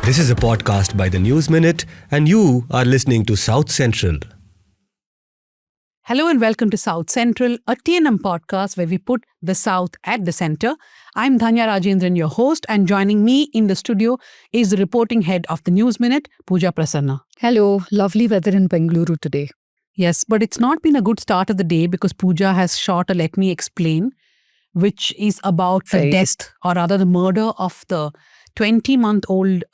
This is a podcast by the News Minute, and you are listening to South Central. Hello and welcome to South Central, a TNM podcast where we put the South at the center. I'm Dhanya Rajendran, your host, and joining me in the studio is the reporting head of the News Minute, Pooja Prasanna. Hello, lovely weather in Bengaluru today. Yes, but it's not been a good start of the day because Pooja has shot a Let Me Explain, which is about the death or rather the murder of the 20-month-old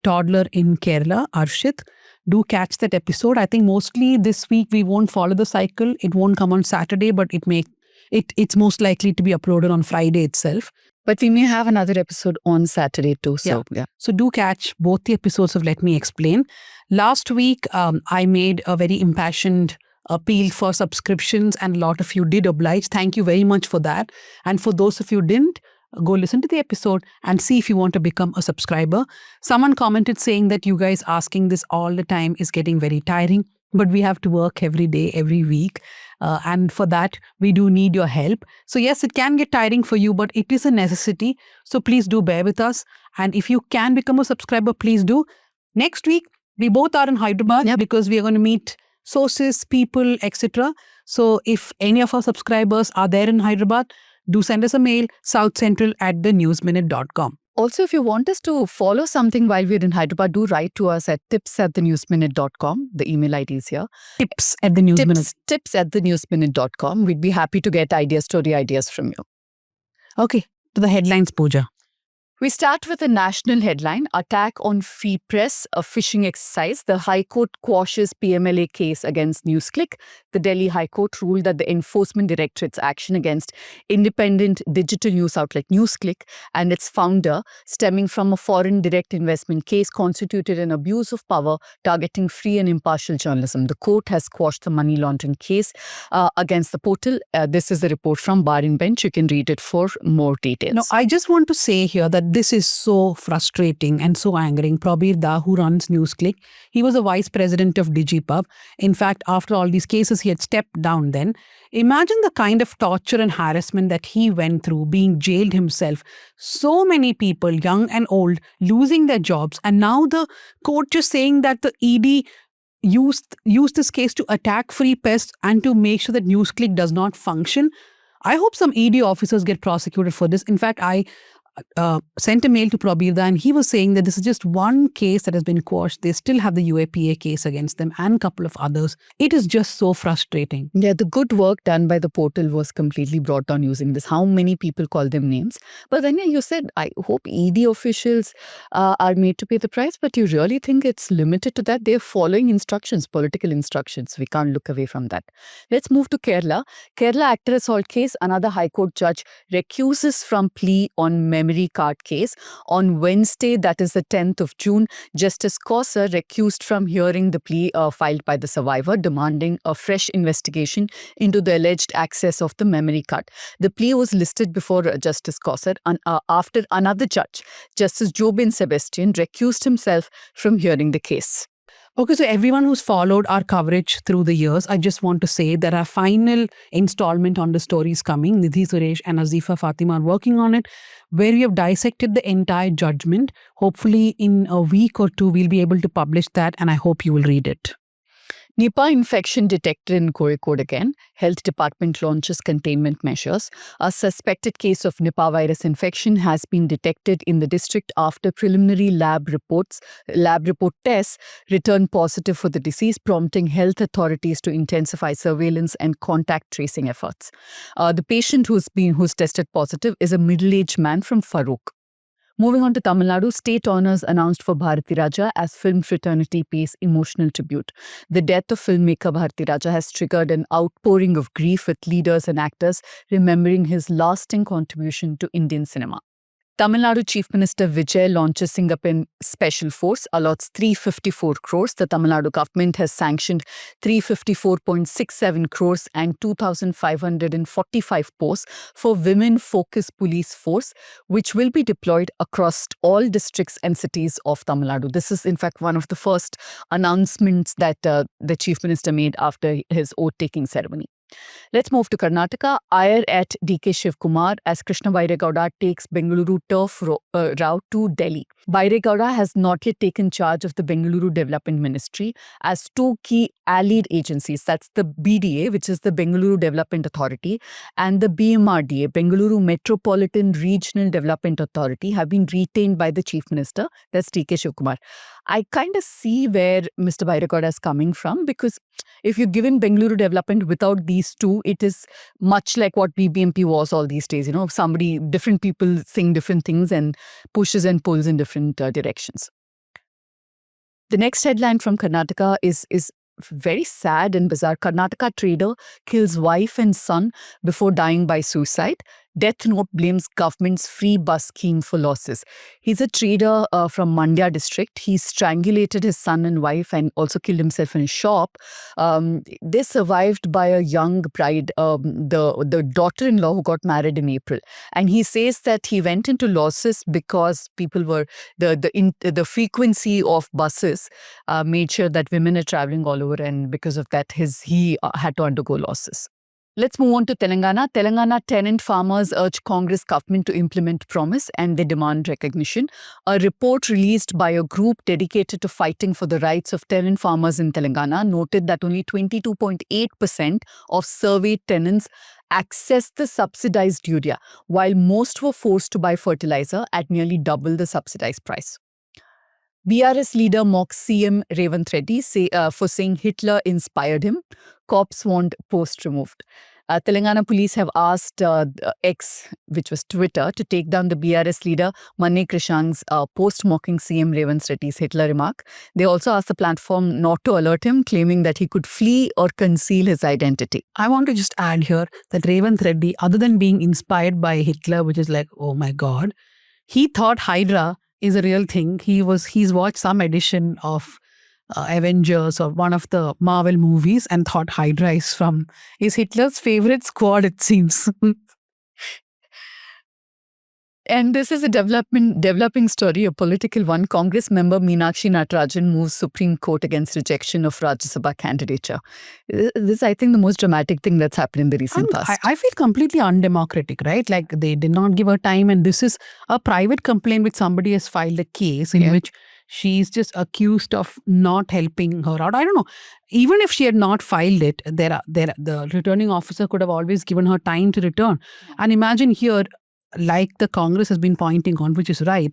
toddler in Kerala, Arshit. Do catch that episode. I think mostly this week we won't follow the cycle. It won't come on Saturday, but it's most likely to be uploaded on Friday itself. But we may have another episode on Saturday too. So do catch both the episodes of Let Me Explain. Last week, I made a very impassioned appeal for subscriptions and a lot of you did oblige. Thank you very much for that. And for those of you who didn't, go listen to the episode and see if you want to become a subscriber. Someone commented saying that you guys asking this all the time is getting very tiring, but we have to work every day, every week. And for that, we do need your help. So yes, it can get tiring for you, but it is a necessity. So please do bear with us. And if you can become a subscriber, please do. Next week, we both are in Hyderabad because we are going to meet sources, people, etc. So if any of our subscribers are there in Hyderabad, do send us a mail, southcentral@thenewsminute.com. also, if you want us to follow something while we're in Hyderabad, do write to us at tips@thenewsminute.com. The email ID is here. Tips@thenewsminute. Tips@thenewsminute.com. We'd be happy to get story ideas from you. Okay, to the headlines, Pooja. We start with a national headline, Attack on Free Press, a phishing exercise. The High Court quashes PMLA case against NewsClick. The Delhi High Court ruled that the Enforcement Directorate's action against independent digital news outlet NewsClick and its founder, stemming from a foreign direct investment case, constituted an abuse of power targeting free and impartial journalism. The court has quashed the money laundering case against the portal. This is the report from Bar and Bench. You can read it for more details. No, I just want to say here that this is so frustrating and so angering. Prabir Da, who runs NewsClick, he was a vice president of DigiPub. In fact, after all these cases, he had stepped down then. Imagine the kind of torture and harassment that he went through, being jailed himself. So many people, young and old, losing their jobs. And now the court just saying that the ED used this case to attack free press and to make sure that NewsClick does not function. I hope some ED officers get prosecuted for this. In fact, I sent a mail to Prabir Da and he was saying that this is just one case that has been quashed. They still have the UAPA case against them and a couple of others. It is just so frustrating. Yeah, the good work done by the portal was completely brought down using this. How many people call them names? But then you said, I hope ED officials are made to pay the price, but you really think it's limited to that? They're following instructions, political instructions. We can't look away from that. Let's move to Kerala. Kerala actor assault case, another High Court judge recuses from plea on memory card case. On Wednesday, that is the 10th of June, Justice Kausar recused from hearing the plea filed by the survivor, demanding a fresh investigation into the alleged access of the memory card. The plea was listed before Justice Kausar after another judge, Justice Jobin Sebastian, recused himself from hearing the case. Okay, so everyone who's followed our coverage through the years, I just want to say that our final installment on the story is coming. Nidhi Suresh and Azifa Fatima are working on it, where we have dissected the entire judgment. Hopefully in a week or two, we'll be able to publish that and I hope you will read it. Nipah infection detected in Kozhikode again. Health Department launches containment measures. A suspected case of Nipah virus infection has been detected in the district after preliminary lab report tests returned positive for the disease, prompting health authorities to intensify surveillance and contact tracing efforts. The patient who's tested positive is a middle-aged man from Farooq. Moving on to Tamil Nadu, state honours announced for Bharati Raja as film fraternity pays emotional tribute. The death of filmmaker Bharati Raja has triggered an outpouring of grief with leaders and actors remembering his lasting contribution to Indian cinema. Tamil Nadu Chief Minister Vijay launches Singapore Special Force, allots 354 crores. The Tamil Nadu government has sanctioned 354.67 crores and 2,545 posts for women-focused police force, which will be deployed across all districts and cities of Tamil Nadu. This is, in fact, one of the first announcements that the Chief Minister made after his oath-taking ceremony. Let's move to Karnataka. Ire at DK Shivkumar as Krishna Bairegowda takes Bengaluru turf route to Delhi. Bairegowda has not yet taken charge of the Bengaluru Development Ministry as two key allied agencies, that's the BDA, which is the Bengaluru Development Authority, and the BMRDA, Bengaluru Metropolitan Regional Development Authority, have been retained by the Chief Minister, that's DK Shivkumar. I kind of see where Mr. Bairegowda is coming from, because if you're given Bengaluru development without these two, it is much like what BBMP was all these days. Different people sing different things and pushes and pulls in different directions. The next headline from Karnataka is very sad and bizarre. Karnataka trader kills wife and son before dying by suicide. Death note blames government's free bus scheme for losses. He's a trader from Mandya district. He strangulated his son and wife and also killed himself in his shop. They survived by a young bride, the daughter-in-law who got married in April. And he says that he went into losses because people were, the frequency of buses made sure that women are traveling all over, and because of that he had to undergo losses. Let's move on to Telangana. Telangana tenant farmers urge Congress government to implement promise and they demand recognition. A report released by a group dedicated to fighting for the rights of tenant farmers in Telangana noted that only 22.8% of surveyed tenants accessed the subsidized urea, while most were forced to buy fertilizer at nearly double the subsidized price. BRS leader mocks CM Revant Reddy for saying Hitler inspired him. Cops want post removed. Telangana police have asked X, which was Twitter, to take down the BRS leader Manne Krishang's post mocking CM Revant Reddy's Hitler remark. They also asked the platform not to alert him, claiming that he could flee or conceal his identity. I want to just add here that Revant Reddy, other than being inspired by Hitler, which is like, oh my God, he thought Hydra is a real thing. He's watched some edition of Avengers or one of the Marvel movies and thought Hydra is Hitler's favorite squad, it seems. And this is a developing story, a political one. Congress member Meenakshi Natarajan moves Supreme Court against rejection of Rajya Sabha candidature. This is, I think, the most dramatic thing that's happened in the recent past. I feel completely undemocratic, right? Like they did not give her time, and this is a private complaint which somebody has filed a case in which she's just accused of not helping her out. I don't know. Even if she had not filed it, the returning officer could have always given her time to return. And imagine here, like the Congress has been pointing on, which is right,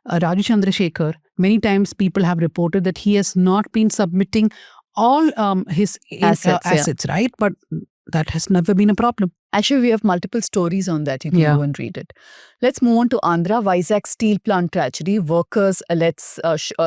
Raju Chandrasekhar, many times people have reported that he has not been submitting all his assets, right? But that has never been a problem. Actually, we have multiple stories on that. You can go and read it. Let's move on to Andhra. Vizag steel plant tragedy. Workers allege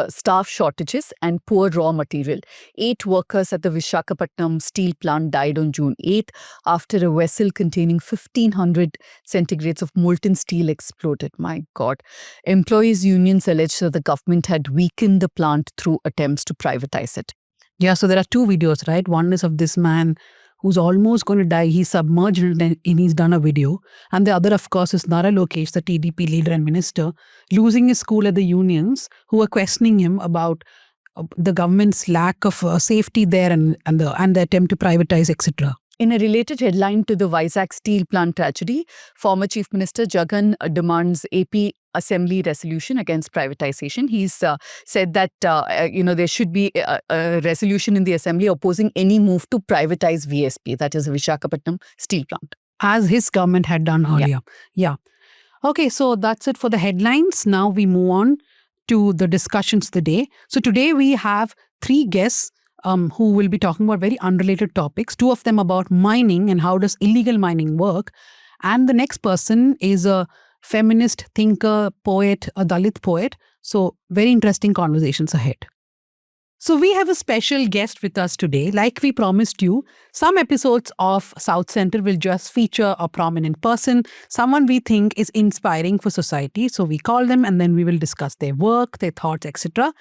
staff shortages and poor raw material. 8 workers at the Visakhapatnam steel plant died on June 8th after a vessel containing 1,500 centigrades of molten steel exploded. My God. Employees' unions allege that the government had weakened the plant through attempts to privatize it. Yeah, so there are 2 videos, right? One is of this man who's almost going to die. He's submerged and he's done a video. And the other, of course, is Nara Lokesh, the TDP leader and minister, losing his cool at the unions who are questioning him about the government's lack of safety there and the attempt to privatize, etc. In a related headline to the Vizag steel plant tragedy, former Chief Minister Jagan demands AP Assembly resolution against privatization. He's said that there should be a resolution in the Assembly opposing any move to privatize VSP, that is Visakhapatnam steel plant. As his government had done earlier. Yeah. Okay, so that's it for the headlines. Now we move on to the discussions of the day. So today we have 3 guests who will be talking about very unrelated topics. 2 of them about mining and how does illegal mining work. And the next person is a feminist thinker, poet, a Dalit poet. So very interesting conversations ahead. So we have a special guest with us today. Like we promised you, some episodes of South Centre will just feature a prominent person, someone we think is inspiring for society. So we call them and then we will discuss their work, their thoughts, etc.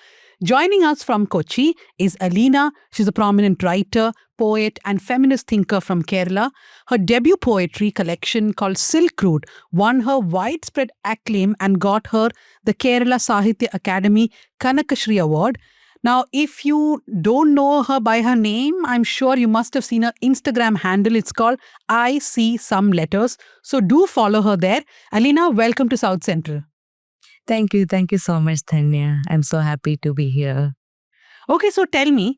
Joining us from Kochi is Alina. She's a prominent writer, poet and feminist thinker from Kerala. Her debut poetry collection called Silk Road won her widespread acclaim and got her the Kerala Sahitya Academy Kanakashri Award. Now, if you don't know her by her name, I'm sure you must have seen her Instagram handle. It's called I See Some Letters. So do follow her there. Alina, welcome to South Central. Thank you. Thank you so much, Dhanya. I'm so happy to be here. Okay, so tell me,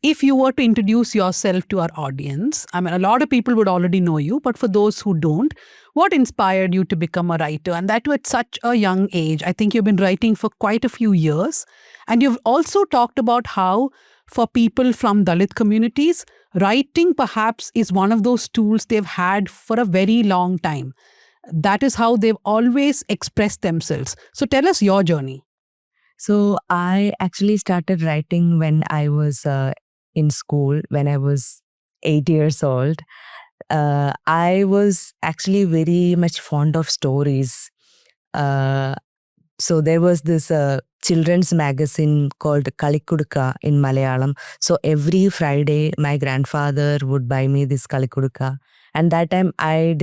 if you were to introduce yourself to our audience, I mean, a lot of people would already know you, but for those who don't, what inspired you to become a writer? And that too at such a young age. I think you've been writing for quite a few years. And you've also talked about how, for people from Dalit communities, writing perhaps is one of those tools they've had for a very long time. That is how they've always expressed themselves. So tell us your journey. So I actually started writing when I was in school, when I was 8 years old. I was actually very much fond of stories. So there was this children's magazine called Kalikudka in Malayalam. So every Friday, my grandfather would buy me this Kalikudka. And that time I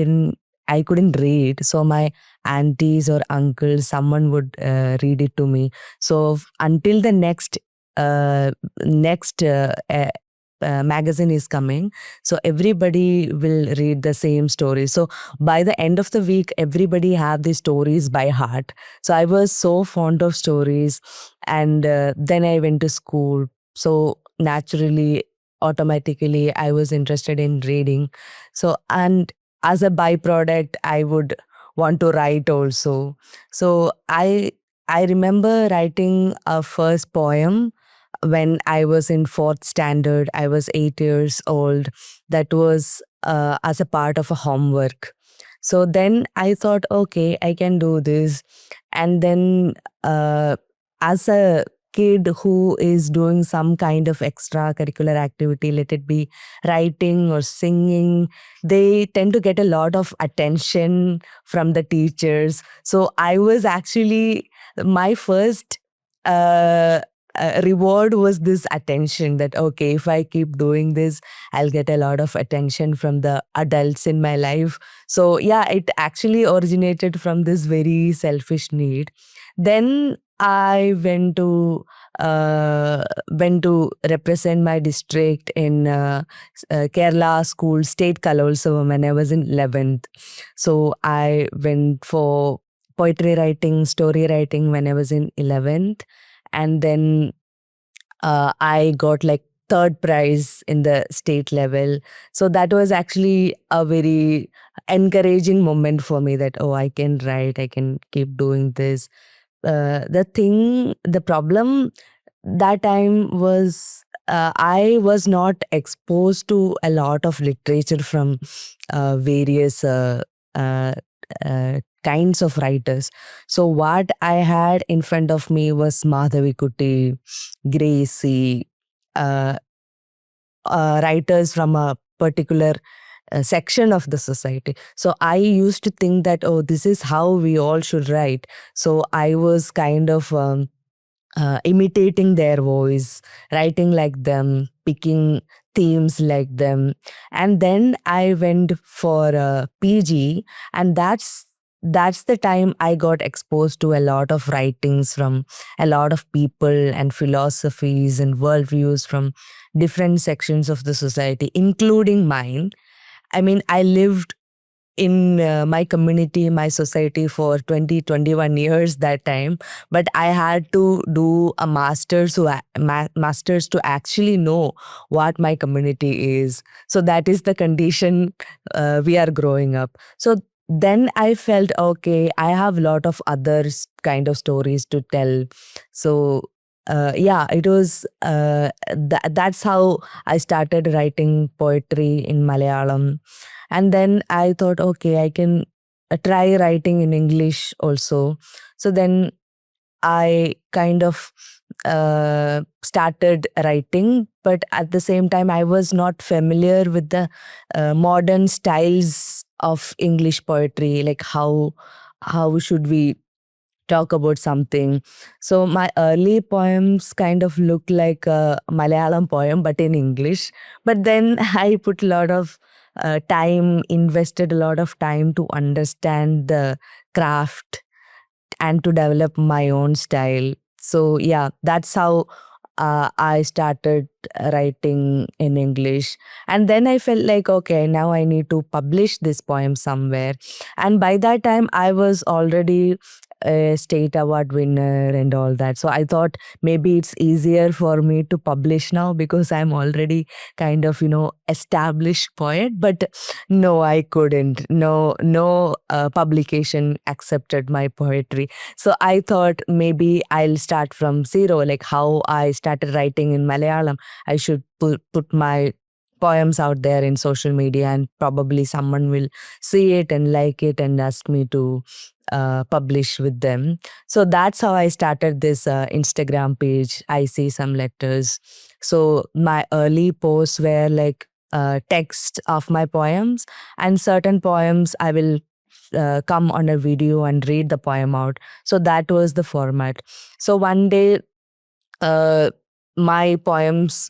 couldn't read. So my aunties or uncles, someone would read it to me. So until the next magazine is coming, so everybody will read the same story. So by the end of the week, everybody have these stories by heart. So I was so fond of stories, and then I went to school. So naturally, automatically, I was interested in reading. So, and as a byproduct, I would want to write also. So I remember writing a first poem when I was in fourth standard. I was 8 years old. That was as a part of a homework. So then I thought, okay, I can do this. And then as a kid who is doing some kind of extracurricular activity, let it be writing or singing, they tend to get a lot of attention from the teachers. So I was actually, my first reward was this attention, that okay, if I keep doing this, I'll get a lot of attention from the adults in my life. So yeah, it actually originated from this very selfish need. Then I went to represent my district in Kerala school state Kalolsavam when I was in 11th. So I went for poetry writing, story writing when I was in 11th. And then I got like third prize in the state level. So that was actually a very encouraging moment for me, that, oh, I can write, I can keep doing this. The problem that time was I was not exposed to a lot of literature from various kinds of writers. So what I had in front of me was Madhavi Kuti, Gracie, writers from a particular section of the society. So I used to think that, oh, this is how we all should write. So I was kind of imitating their voice, writing like them, picking themes like them. And then I went for PG, and that's the time I got exposed to a lot of writings from a lot of people and philosophies and worldviews from different sections of the society, including mine. I mean, I lived in my community, my society for 21 years that time, but I had to do a master's to actually know what my community is. So that is the condition we are growing up. So then I felt, okay, I have a lot of other kind of stories to tell. So yeah, it was that's how I started writing poetry in Malayalam. And then I thought, okay, I can try writing in English also. So then I kind of started writing, but at the same time, I was not familiar with the modern styles of English poetry, like how should we talk about something. So my early poems kind of look like a Malayalam poem, but in English. But then I put a lot of invested a lot of time to understand the craft and to develop my own style. So yeah, that's how I started writing in English. And then I felt like, okay, now I need to publish this poem somewhere. And by that time, I was already a state award winner and all that. So I thought maybe it's easier for me to publish now because I'm already kind of, established poet. But no, I couldn't. No publication accepted my poetry. So I thought maybe I'll start from zero, like how I started writing in Malayalam. I should put my poems out there in social media and probably someone will see it and like it and ask me to publish with them. So that's how I started this Instagram page. I see some letters. So my early posts were like text of my poems, and certain poems I will come on a video and read the poem out. So that was the format. So one day, my poems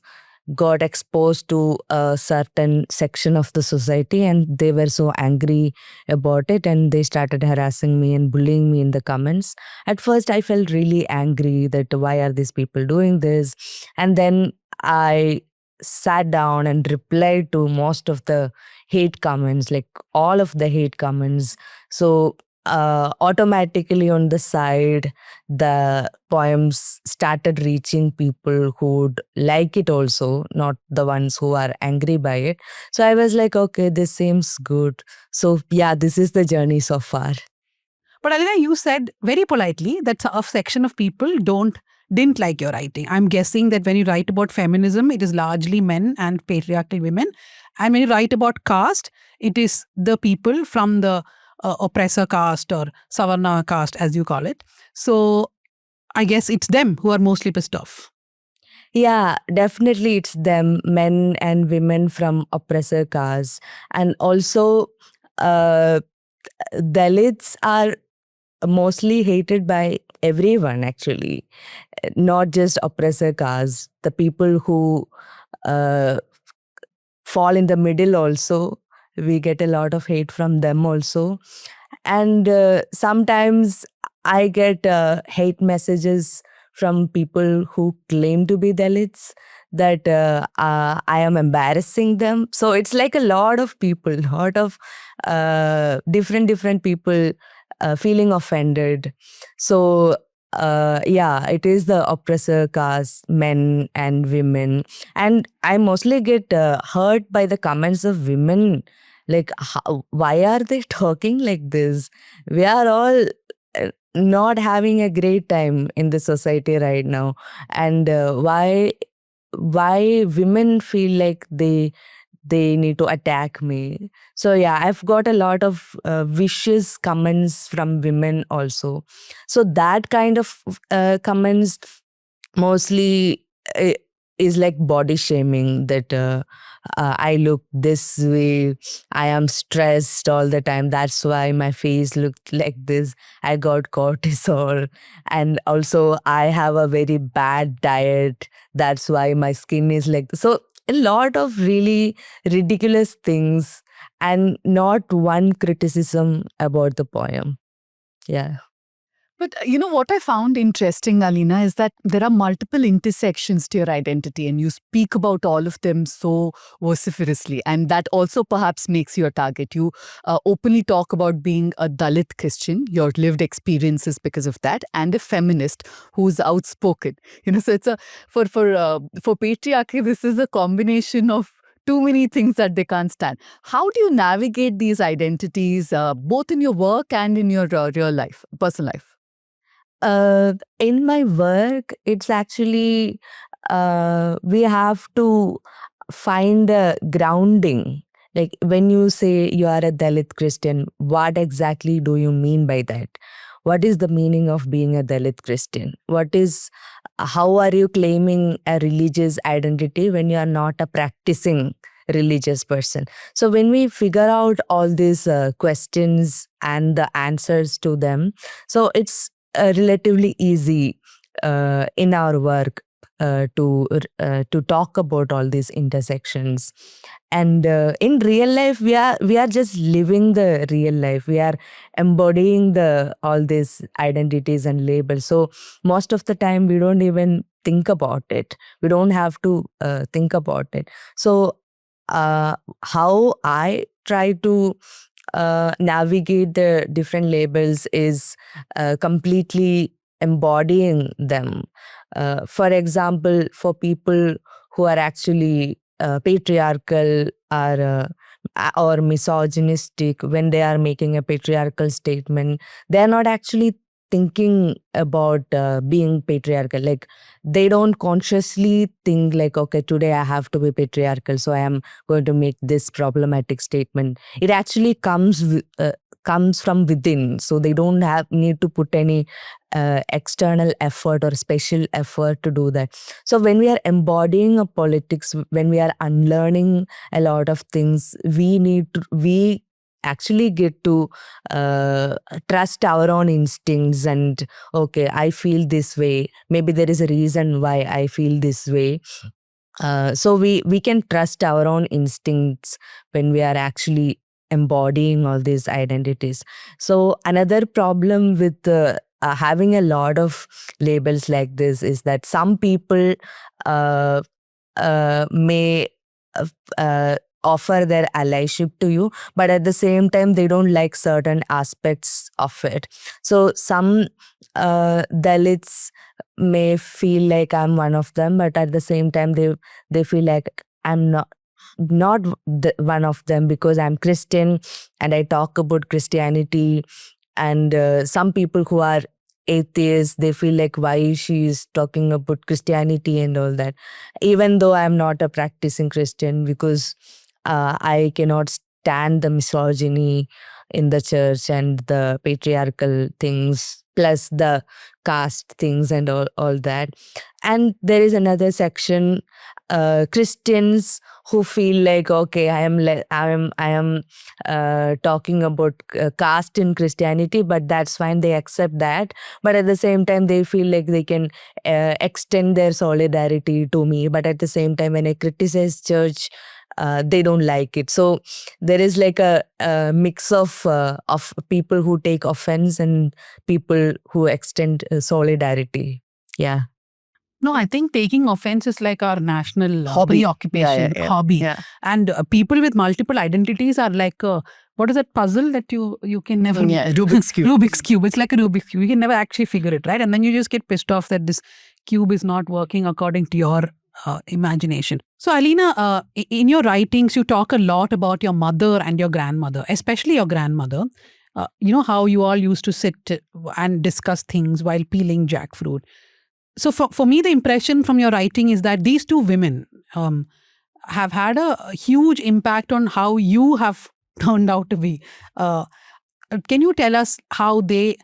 got exposed to a certain section of the society, and they were so angry about it, and they started harassing me and bullying me in the comments. At first I felt really angry that why are these people doing this, and then I sat down and replied to most of the hate comments, like all of the hate comments. So automatically on the side, the poems started reaching people who would like it also, not the ones who are angry by it. So I was like, okay, this seems good. So yeah, this is the journey so far. But Alina, you said very politely that a section of people didn't like your writing. I'm guessing that when you write about feminism, it is largely men and patriarchal women. And when you write about caste, it is the people from the oppressor caste or Savarna caste, as you call it. So I guess it's them who are mostly pissed off. Yeah, definitely it's them, men and women from oppressor castes. And also, Dalits are mostly hated by everyone, actually, not just oppressor castes. The people who uh, fall in the middle also, we get a lot of hate from them also. And sometimes I get hate messages from people who claim to be Dalits that I am embarrassing them. So it's like a lot of people, lot of different people feeling offended. So yeah, it is the oppressor caste, men and women. And I mostly get hurt by the comments of women. Like, why are they talking like this? We are all not having a great time in the society right now. And why women feel like they need to attack me. So yeah, I've got a lot of vicious comments from women also. So that kind of comments mostly is like body shaming, that I look this way, I am stressed all the time, that's why my face looked like this, I got cortisol, and also I have a very bad diet, that's why my skin is like this. So a lot of really ridiculous things, and not one criticism about the poem. Yeah. But what I found interesting, Alina, is that there are multiple intersections to your identity and you speak about all of them so vociferously. And that also perhaps makes you a target. You openly talk about being a Dalit Christian, your lived experiences because of that, and a feminist who's outspoken. So it's for patriarchy, this is a combination of too many things that they can't stand. How do you navigate these identities, both in your work and in your real life, personal life? In my work, it's actually we have to find a grounding. Like when you say you are a Dalit Christian, what exactly do you mean by that? What is the meaning of being a Dalit Christian? How are you claiming a religious identity when you are not a practicing religious person? So when we figure out all these questions and the answers to them, so it's relatively easy in our work. to talk about all these intersections. And in real life, we are just living the real life. We are embodying the all these identities and labels. So most of the time, we don't even think about it. We don't have to think about it. So how I try to navigate the different labels is completely embodying them. For example, for people who are actually patriarchal or misogynistic, when they are making a patriarchal statement, they are not actually thinking about being patriarchal. Like, they don't consciously think like, okay, today I have to be patriarchal, so I am going to make this problematic statement. It actually comes from within, so they don't need to put any external effort or special effort to do that. So when we are embodying a politics, when we are unlearning a lot of things, we actually get to trust our own instincts. And okay, I feel this way, maybe there is a reason why I feel this way. So we can trust our own instincts when we are actually embodying all these identities. So another problem with having a lot of labels like this is that some people uh, may uh, uh, offer their allyship to you, but at the same time they don't like certain aspects of it. So some Dalits may feel like I'm one of them, but at the same time they feel like I'm not one of them because I'm Christian and I talk about Christianity. And some people who are atheists, they feel like why she is talking about Christianity and all that, even though I'm not a practicing Christian, because I cannot stand the misogyny in the church and the patriarchal things, plus the caste things and all that. And there is another section, Christians who feel like, okay, I am talking about caste in Christianity, but that's fine, they accept that. But at the same time, they feel like they can extend their solidarity to me. But at the same time, when I criticize church, they don't like it. So there is like a mix of people who take offense and people who extend solidarity. Yeah. No, I think taking offense is like our national Hobby. preoccupation, hobby. Yeah. And people with multiple identities are like, what is that puzzle that you can never... Yeah, Rubik's Cube. Rubik's Cube. It's like a Rubik's Cube. You can never actually figure it, right? And then you just get pissed off that this cube is not working according to your imagination. So, Alina, in your writings, you talk a lot about your mother and your grandmother, especially your grandmother. You know how you all used to sit and discuss things while peeling jackfruit. So for me, the impression from your writing is that these two women have had a huge impact on how you have turned out to be. Can you tell us how they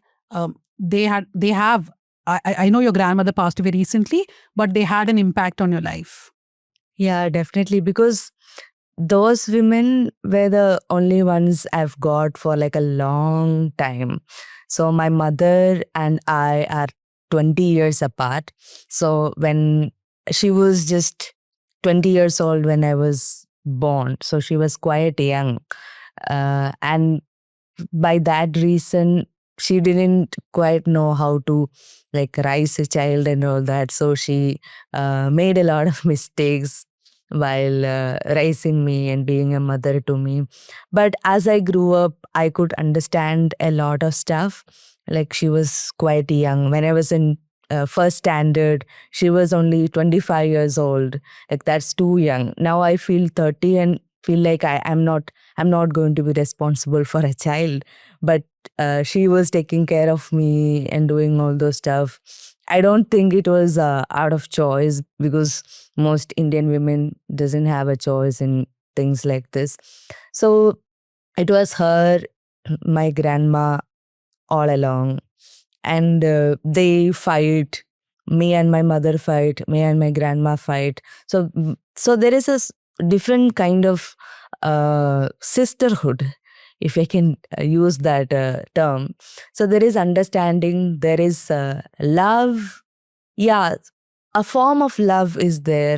have? I know your grandmother passed away recently, but they had an impact on your life. Yeah, definitely. Because those women were the only ones I've got for like a long time. So my mother and I are 20 years apart. So when she was just 20 years old when I was born, so she was quite young. And by that reason, she didn't quite know how to like raise a child and all that. So she made a lot of mistakes while raising me and being a mother to me. But as I grew up, I could understand a lot of stuff. Like, she was quite young. When I was in first standard, she was only 25 years old. Like, that's too young. Now I feel 30 and feel like I'm not going to be responsible for a child. But she was taking care of me and doing all those stuff. I don't think it was out of choice, because most Indian women doesn't have a choice in things like this. So it was her, my grandma, all along. And they fight. Me and my mother fight. Me and my grandma fight. So there is a different kind of sisterhood, if I can use that term. So there is understanding, there is love. Yeah, a form of love is there,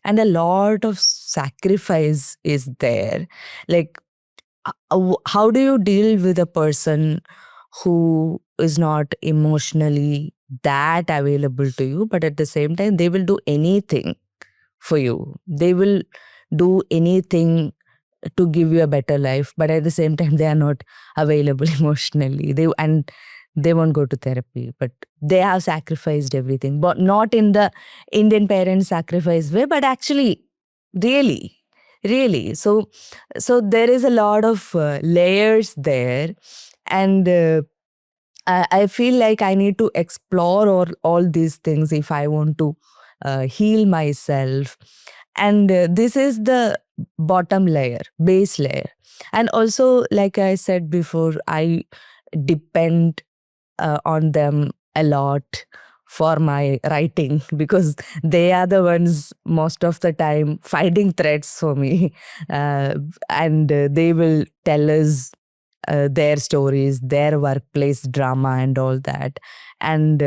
and a lot of sacrifice is there. Like, how do you deal with a person who is not emotionally that available to you, but at the same time, they will do anything for you. They will do anything to give you a better life, but at the same time, they are not available emotionally. They won't go to therapy, but they have sacrificed everything, but not in the Indian parents sacrifice way, but actually, really, really. So there is a lot of layers there, and I feel like I need to explore all these things if I want to heal myself. And this is the bottom layer, base layer. And also, like I said before, I depend on them a lot for my writing, because they are the ones most of the time finding threads for me. And they will tell us their stories, their workplace drama, and all that. And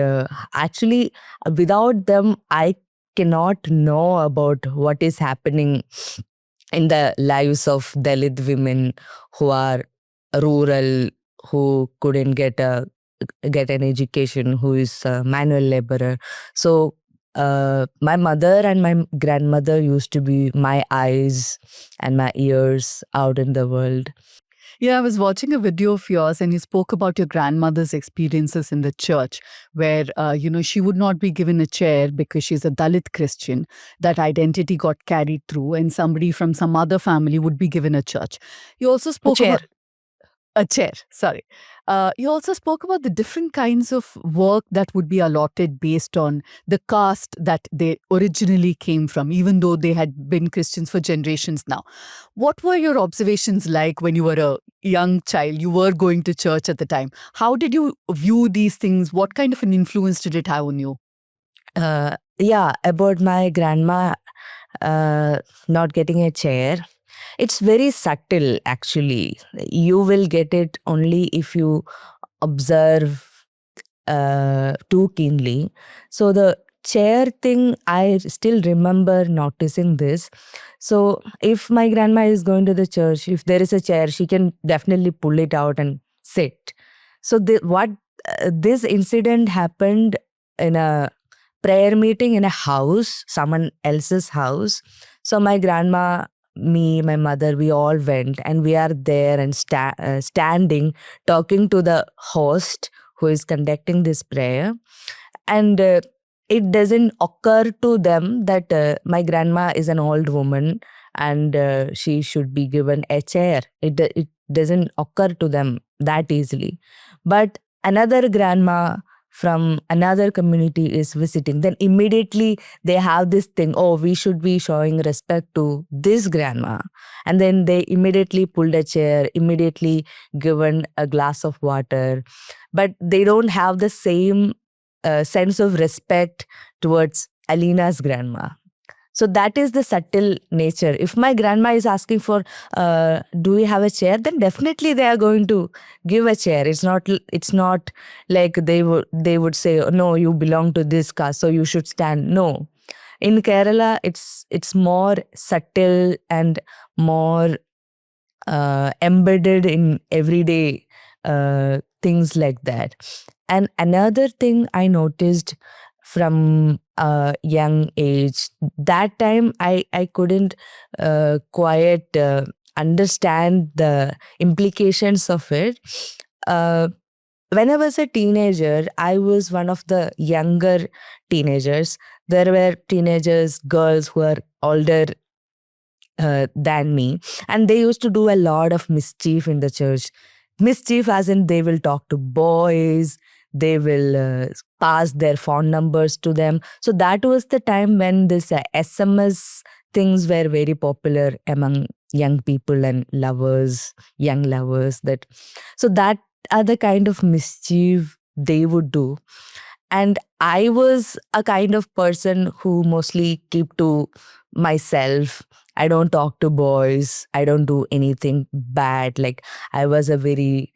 actually, without them, I cannot know about what is happening in the lives of Dalit women who are rural, who couldn't get an education, who is a manual laborer. So my mother and my grandmother used to be my eyes and my ears out in the world. Yeah, I was watching a video of yours and you spoke about your grandmother's experiences in the church where, she would not be given a chair because she's a Dalit Christian. That identity got carried through and somebody from some other family would be given a church. You also spoke chair. about a chair, sorry. You also spoke about the different kinds of work that would be allotted based on the caste that they originally came from, even though they had been Christians for generations now. What were your observations like when you were a young child? You were going to church at the time. How did you view these things? What kind of an influence did it have on you? Yeah, about my grandma not getting a chair. It's very subtle, actually. You will get it only if you observe too keenly. So the chair thing, I still remember noticing this. So if my grandma is going to the church, if there is a chair, she can definitely pull it out and sit. So this incident happened in a prayer meeting in a house, someone else's house. So my grandma, me, my mother, we all went, and we are there and standing talking to the host who is conducting this prayer. And it doesn't occur to them that my grandma is an old woman and she should be given a chair. It doesn't occur to them that easily. But another grandma from another community is visiting, then immediately they have this thing, oh, we should be showing respect to this grandma. And then they immediately pulled a chair, immediately given a glass of water. But they don't have the same sense of respect towards Alina's grandma. So that is the subtle nature. If my grandma is asking for, do we have a chair? Then definitely they are going to give a chair. It's not like they would say, oh, no, you belong to this caste, so you should stand. No. In Kerala, it's more subtle and more embedded in everyday things like that. And another thing I noticed from a young age, that time I couldn't quite understand the implications of it. When I was a teenager, I was one of the younger teenagers. There were teenagers, girls who are older than me, and they used to do a lot of mischief in the church. Mischief as in they will talk to boys, they will pass their phone numbers to them. So that was the time when this SMS things were very popular among young people and lovers, young lovers. That are the kind of mischief they would do. And I was a kind of person who mostly keep to myself. I don't talk to boys. I don't do anything bad. Like, I was a very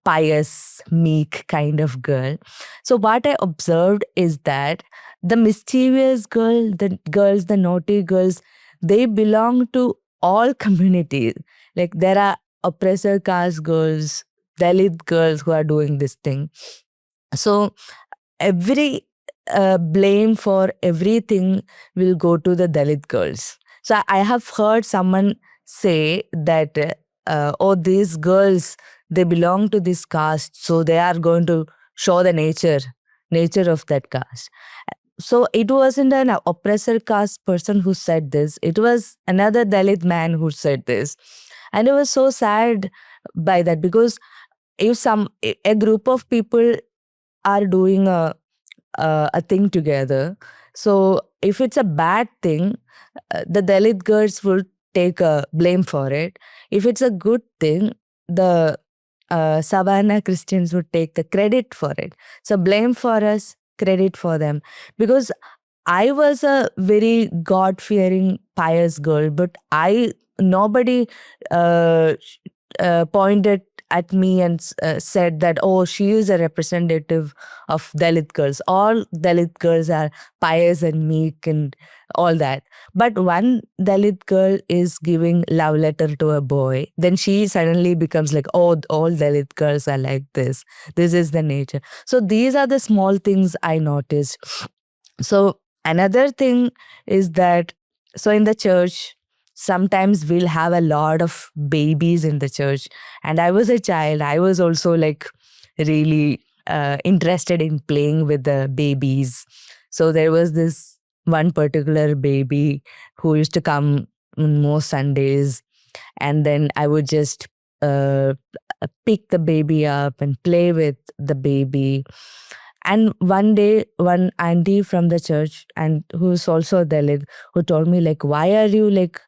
pious, meek kind of girl. So what I observed is that the mischievous girls, the naughty girls, they belong to all communities. Like there are oppressor caste girls, Dalit girls who are doing this thing. So every blame for everything will go to the Dalit girls. So I have heard someone say that, oh, these girls, they belong to this caste, so they are going to show the nature of that caste. So it wasn't an oppressor caste person who said this. It was another Dalit man who said this. And it was so sad by that, because if a group of people are doing a thing together, so if it's a bad thing, the Dalit girls will take blame for it. If it's a good thing, the Savannah Christians would take the credit for it. So blame for us, credit for them. Because I was a very God-fearing, pious girl, but nobody pointed at me and said that, oh, she is a representative of Dalit girls. All Dalit girls are pious and meek and all that. But one Dalit girl is giving love letter to a boy, then she suddenly becomes like, oh, all Dalit girls are like this. This is the nature. So these are the small things I noticed. So another thing is that, so in the church, sometimes we'll have a lot of babies in the church. And I was a child. I was also like really interested in playing with the babies. So there was this one particular baby who used to come on most Sundays. And then I would just pick the baby up and play with the baby. And one day, one auntie from the church, and who's also Dalit, who told me, like, why are you like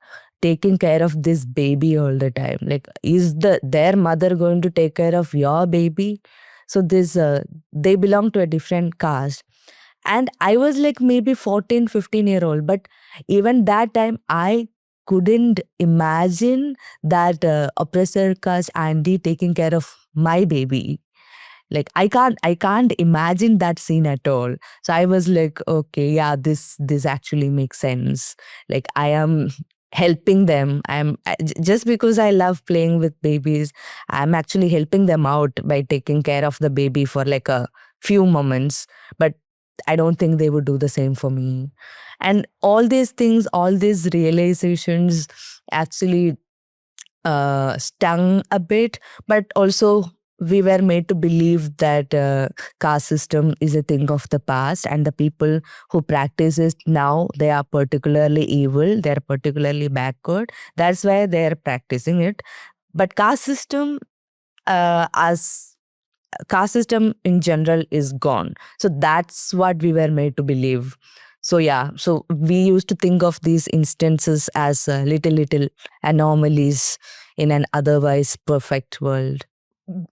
taking care of this baby all the time? Like, is their mother going to take care of your baby? So they belong to a different caste. And I was like maybe 14, 15-year-old. But even that time, I couldn't imagine that oppressor caste auntie taking care of my baby. Like I can't imagine that scene at all. So I was like, okay, yeah, this actually makes sense. Like I am helping them. Just because I love playing with babies, I'm actually helping them out by taking care of the baby for like a few moments. But I don't think they would do the same for me. And all these things, all these realizations actually stung a bit, but also we were made to believe that caste system is a thing of the past, and the people who practice it now, they are particularly evil, they are particularly backward. That's why they are practicing it. But caste system in general is gone. So that's what we were made to believe. So yeah, so we used to think of these instances as little anomalies in an otherwise perfect world.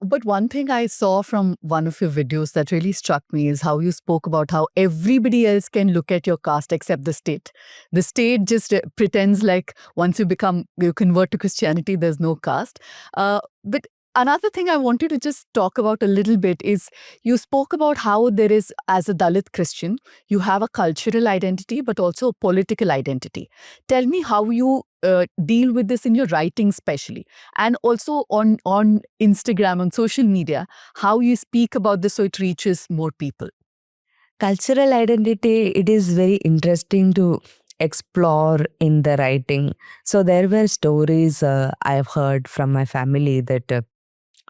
But one thing I saw from one of your videos that really struck me is how you spoke about how everybody else can look at your caste except the state. The state just pretends like once you convert to Christianity, there's no caste. But another thing I wanted to just talk about a little bit is you spoke about how there is, as a Dalit Christian, you have a cultural identity, but also a political identity. Tell me how you deal with this in your writing especially, and also on Instagram, on social media, how you speak about this so it reaches more people. Cultural identity, it is very interesting to explore in the writing. So there were stories I've heard from my family that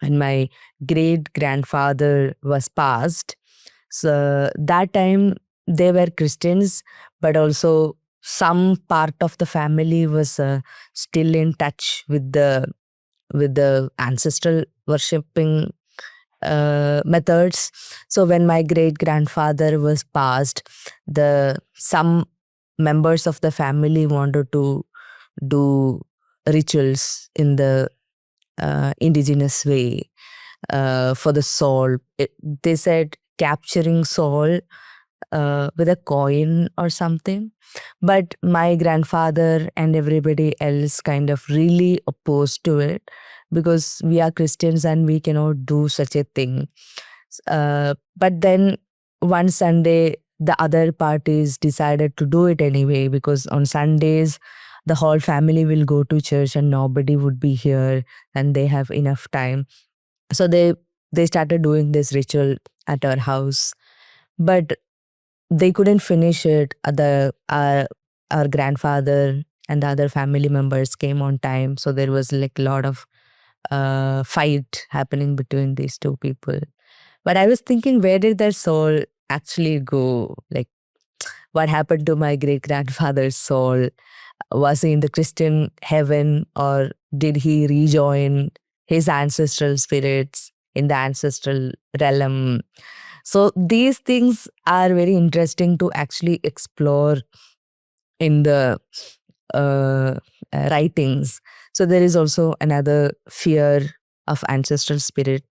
when my great-grandfather was passed, so that time they were Christians, but also some part of the family was still in touch with the ancestral worshipping methods. So when my great-grandfather was passed, some members of the family wanted to do rituals in the indigenous way for the soul. They said capturing soul with a coin or something. But my grandfather and everybody else kind of really opposed to it, because we are Christians and we cannot do such a thing. But then one Sunday, the other parties decided to do it anyway, because on Sundays the whole family will go to church and nobody would be here and they have enough time. So they started doing this ritual at our house, but they couldn't finish it. Our grandfather and the other family members came on time, so there was like a lot of fight happening between these two people. But I was thinking, where did their soul actually go? Like, what happened to my great grandfather's soul? Was he in the Christian heaven, or did he rejoin his ancestral spirits in the ancestral realm? So these things are very interesting to actually explore in the writings. So there is also another fear of ancestral spirits,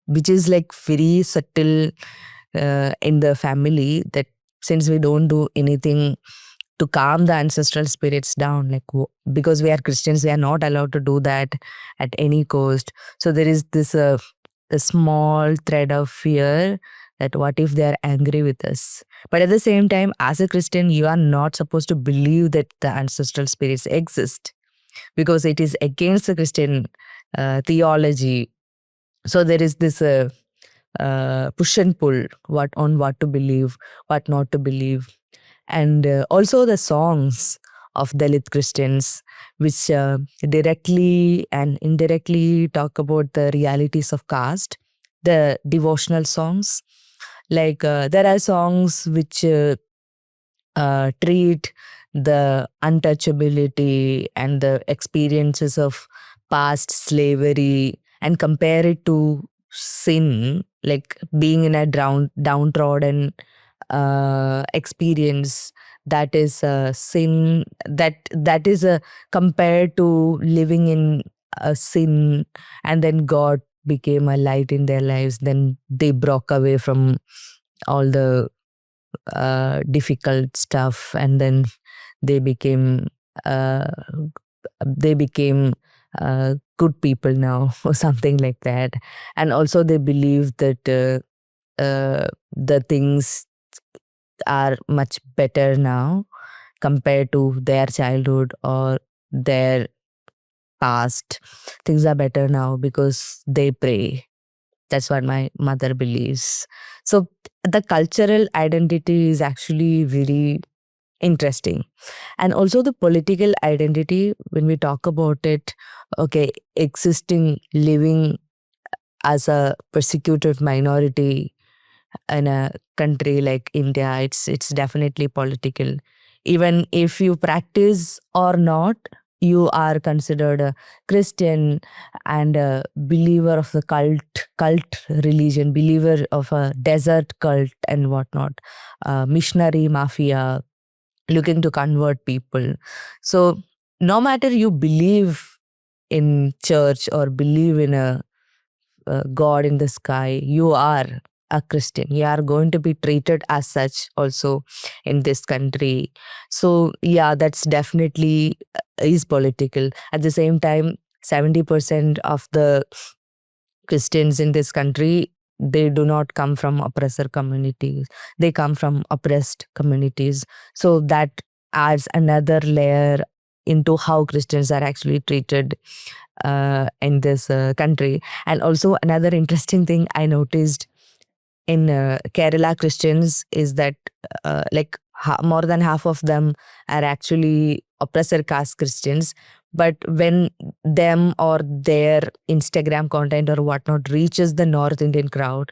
which is like very subtle in the family, that since we don't do anything to calm the ancestral spirits down, like because we are Christians, we are not allowed to do that at any cost. So there is this a small thread of fear that what if they are angry with us? But at the same time, as a Christian, you are not supposed to believe that the ancestral spirits exist, because it is against the Christian theology. So there is this push and pull, what to believe, what not to believe. And also the songs of Dalit Christians, which directly and indirectly talk about the realities of caste, the devotional songs. Like there are songs which treat the untouchability and the experiences of past slavery and compare it to sin, like being in a downtrodden experience. That is a sin, that is a compared to living in a sin, and then God became a light in their lives. Then they broke away from all the difficult stuff, and then they became uh, they became good people now or something like that. And also they believe that the things are much better now compared to their childhood or their past. Things are better now because they pray. That's what my mother believes. So the cultural identity is actually very interesting. And also the political identity, when we talk about it, okay, existing, living as a persecuted minority in a country like India, it's definitely political. Even if you practice or not, you are considered a Christian and a believer of the cult religion, believer of a desert cult and whatnot, missionary mafia looking to convert people. So no matter you believe in church or believe in a God in the sky, you are a Christian. You are going to be treated as such also in this country. So yeah, that's definitely is political. At the same time, 70% of the Christians in this country, they do not come from oppressor communities. They come from oppressed communities. So that adds another layer into how Christians are actually treated in this country. And also another interesting thing I noticed in Kerala Christians is that more than half of them are actually oppressor caste Christians. But when them or their Instagram content or whatnot reaches the North Indian crowd,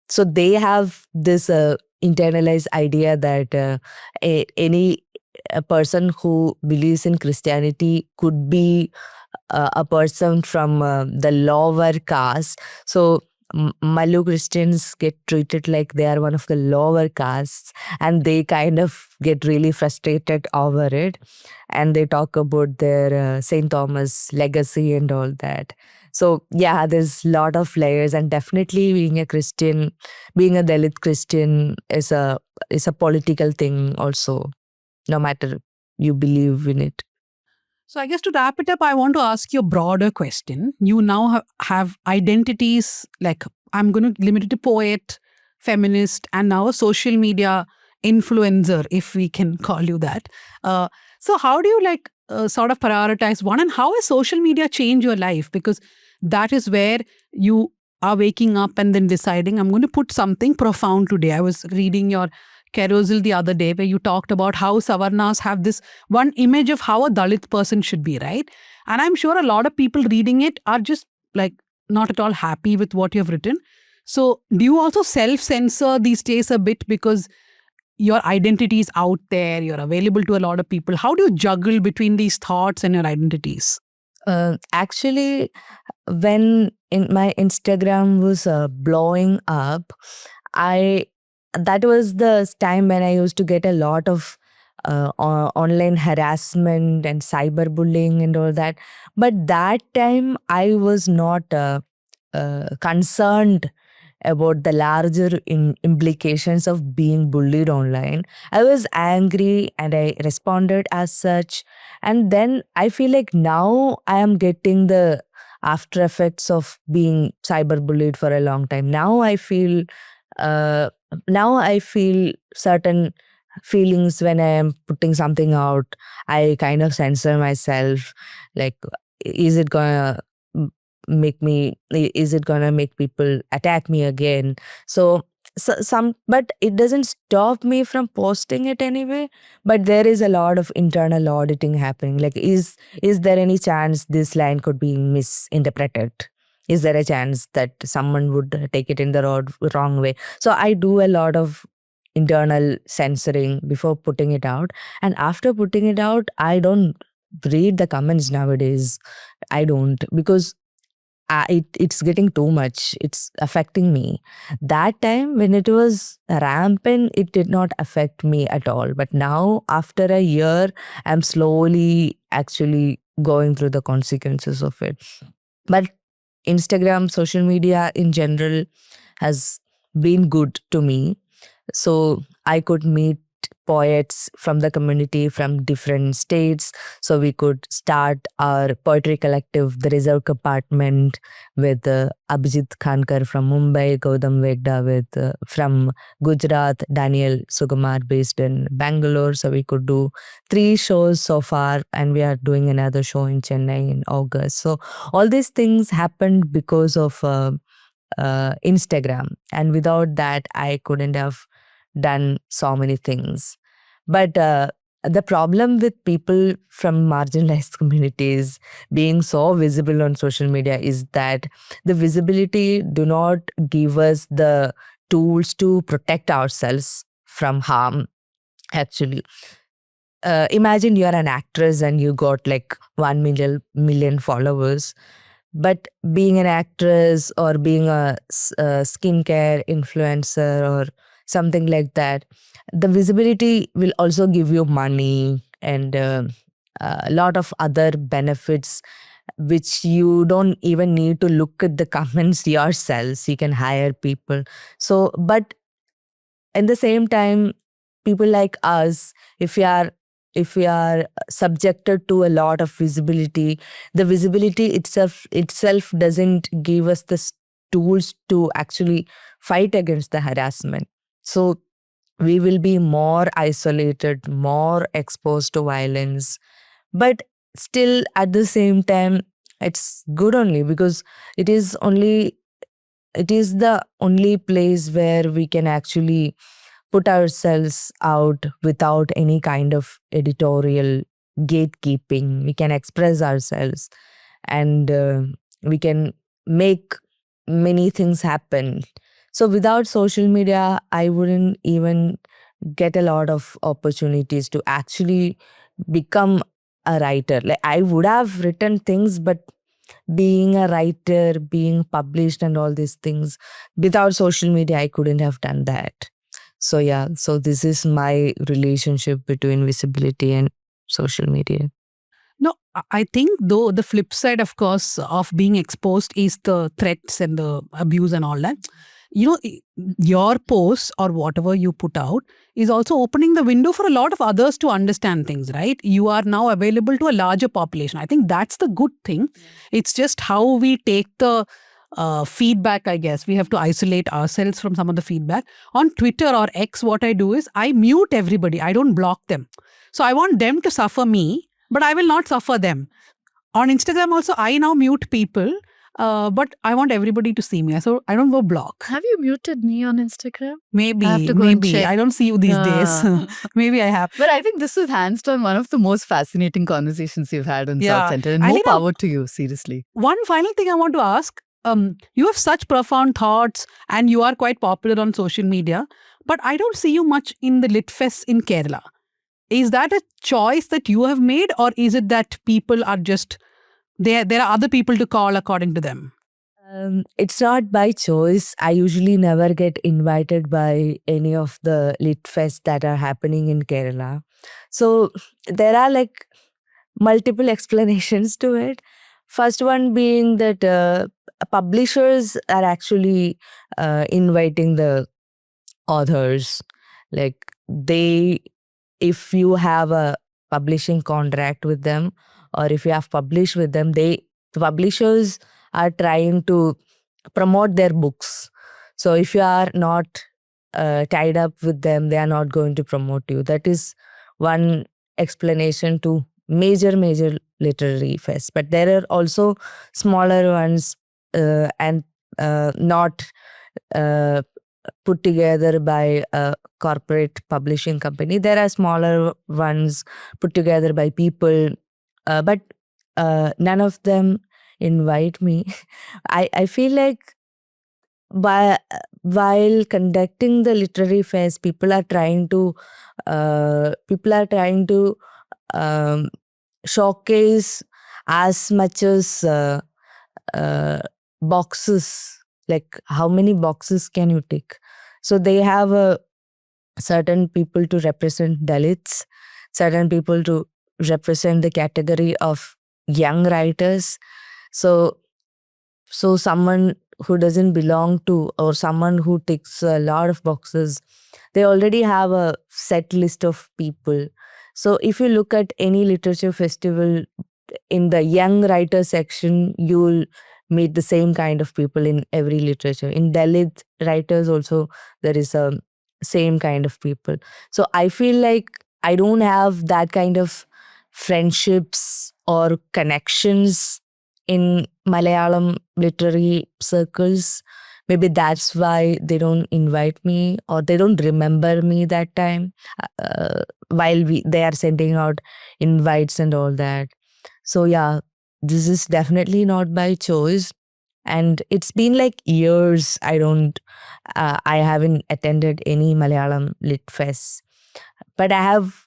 so they have this internalized idea that any a person who believes in Christianity could be a person from the lower caste. So Malu Christians get treated like they are one of the lower castes, and they kind of get really frustrated over it. And they talk about their St. Thomas legacy and all that. So yeah, there's a lot of layers, and definitely being a Christian, being a Dalit Christian is a political thing also, no matter you believe in it. So I guess to wrap it up, I want to ask you a broader question. You now have identities, like I'm going to limit it to poet, feminist, and now a social media influencer, if we can call you that. So how do you sort of prioritize one, and how has social media changed your life? Because that is where you are waking up and then deciding, I'm going to put something profound today. I was reading your carousel the other day where you talked about how Savarnas have this one image of how a Dalit person should be, right? And I'm sure a lot of people reading it are just not at all happy with what you've written. So do you also self-censor these days a bit because your identity is out there, you're available to a lot of people? How do you juggle between these thoughts and your identities? Actually, when my Instagram was blowing up, that was the time when I used to get a lot of online harassment and cyberbullying and all that. But that time I was not concerned about the larger implications of being bullied online. I was angry and I responded as such. And then I feel like now I am getting the after effects of being cyberbullied for a long time. Now I feel certain feelings when I am putting something out. I kind of censor myself. Like, is it gonna make people attack me again? So but it doesn't stop me from posting it anyway. But there is a lot of internal auditing happening. Like, is there any chance this line could be misinterpreted? Is there a chance that someone would take it in the wrong way? So I do a lot of internal censoring before putting it out. And after putting it out, I don't read the comments nowadays. I don't, because it's getting too much. It's affecting me. That time when it was rampant, it did not affect me at all. But now, after a year, I'm slowly actually going through the consequences of it. But Instagram, social media in general has been good to me. So I could meet poets from the community from different states. So we could start our poetry collective, The Reserve Compartment, with Abhijit Khankar from Mumbai, Gautam Vegda from Gujarat, Daniel Sugamar based in Bangalore. So we could do 3 shows so far, and we are doing another show in Chennai in August. So all these things happened because of Instagram. And without that, I couldn't have done so many things. But the problem with people from marginalized communities being so visible on social media is that the visibility do not give us the tools to protect ourselves from harm, actually. Imagine you're an actress and you got like 1 million followers. But being an actress or being a skincare influencer or something like that, the visibility will also give you money and a lot of other benefits, which you don't even need to look at the comments yourselves. You can hire people. So, but at the same time, people like us, if we are subjected to a lot of visibility, the visibility itself doesn't give us the tools to actually fight against the harassment. So we will be more isolated, more exposed to violence. But still, at the same time, it's good only because it is the only place where we can actually put ourselves out without any kind of editorial gatekeeping. We can express ourselves and we can make many things happen. So without social media, I wouldn't even get a lot of opportunities to actually become a writer. Like, I would have written things, but being a writer, being published and all these things, without social media, I couldn't have done that. So yeah, so this is my relationship between visibility and social media. No, I think though the flip side, of course, of being exposed is the threats and the abuse and all that. Your posts or whatever you put out is also opening the window for a lot of others to understand things, right? You are now available to a larger population. I think that's the good thing. It's just how we take the feedback, I guess. We have to isolate ourselves from some of the feedback. On Twitter or X, what I do is I mute everybody. I don't block them. So I want them to suffer me, but I will not suffer them. On Instagram also, I now mute people, but I want everybody to see me. So I don't go block. Have you muted me on Instagram? Maybe, I have to go and maybe. check. I don't see you these days. Maybe I have. But I think this is hands down one of the most fascinating conversations you've had on Yeah. South Central. And I more think power to you, seriously. One final thing I want to ask. You have such profound thoughts and you are quite popular on social media, but I don't see you much in the Lit Fest in Kerala. Is that a choice that you have made, or is it that people are just, there are other people to call according to them? It's not by choice. I usually never get invited by any of the lit fests that are happening in Kerala. So there are like multiple explanations to it. First one being that publishers are actually inviting the authors. Like if you have a publishing contract with them, or if you have published with them, the publishers are trying to promote their books. So if you are not tied up with them, they are not going to promote you. That is one explanation to major literary fests. But there are also smaller ones and not put together by a corporate publishing company. There are smaller ones put together by people, but none of them invite me. I feel like while conducting the literary fest, people are trying to showcase as much as boxes, like how many boxes can you tick. So they have certain people to represent Dalits, certain people to represent the category of young writers. So someone who doesn't belong to, or someone who ticks a lot of boxes, they already have a set list of people. So if you look at any literature festival, in the young writer section, you'll meet the same kind of people in every literature. In Dalit writers also, there is a same kind of people. So I feel like I don't have that kind of friendships or connections in Malayalam literary circles. Maybe that's why they don't invite me, or they don't remember me that time while they are sending out invites and all that. So yeah, this is definitely not by choice. And it's been like years I haven't attended any Malayalam lit fest. But I have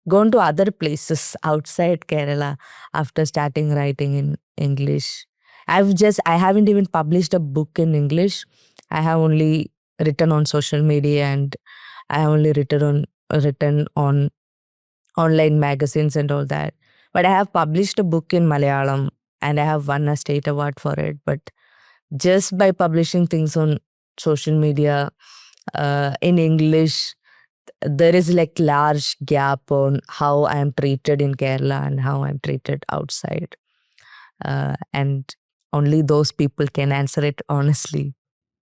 gone to other places outside Kerala after starting writing in English. I haven't even published a book in English. I have only written on social media, and I have only written on online magazines and all that. But I have published a book in Malayalam, and I have won a state award for it. But just by publishing things on social media in English, there is like large gap on how I am treated in Kerala and how I am treated outside. And only those people can answer it honestly.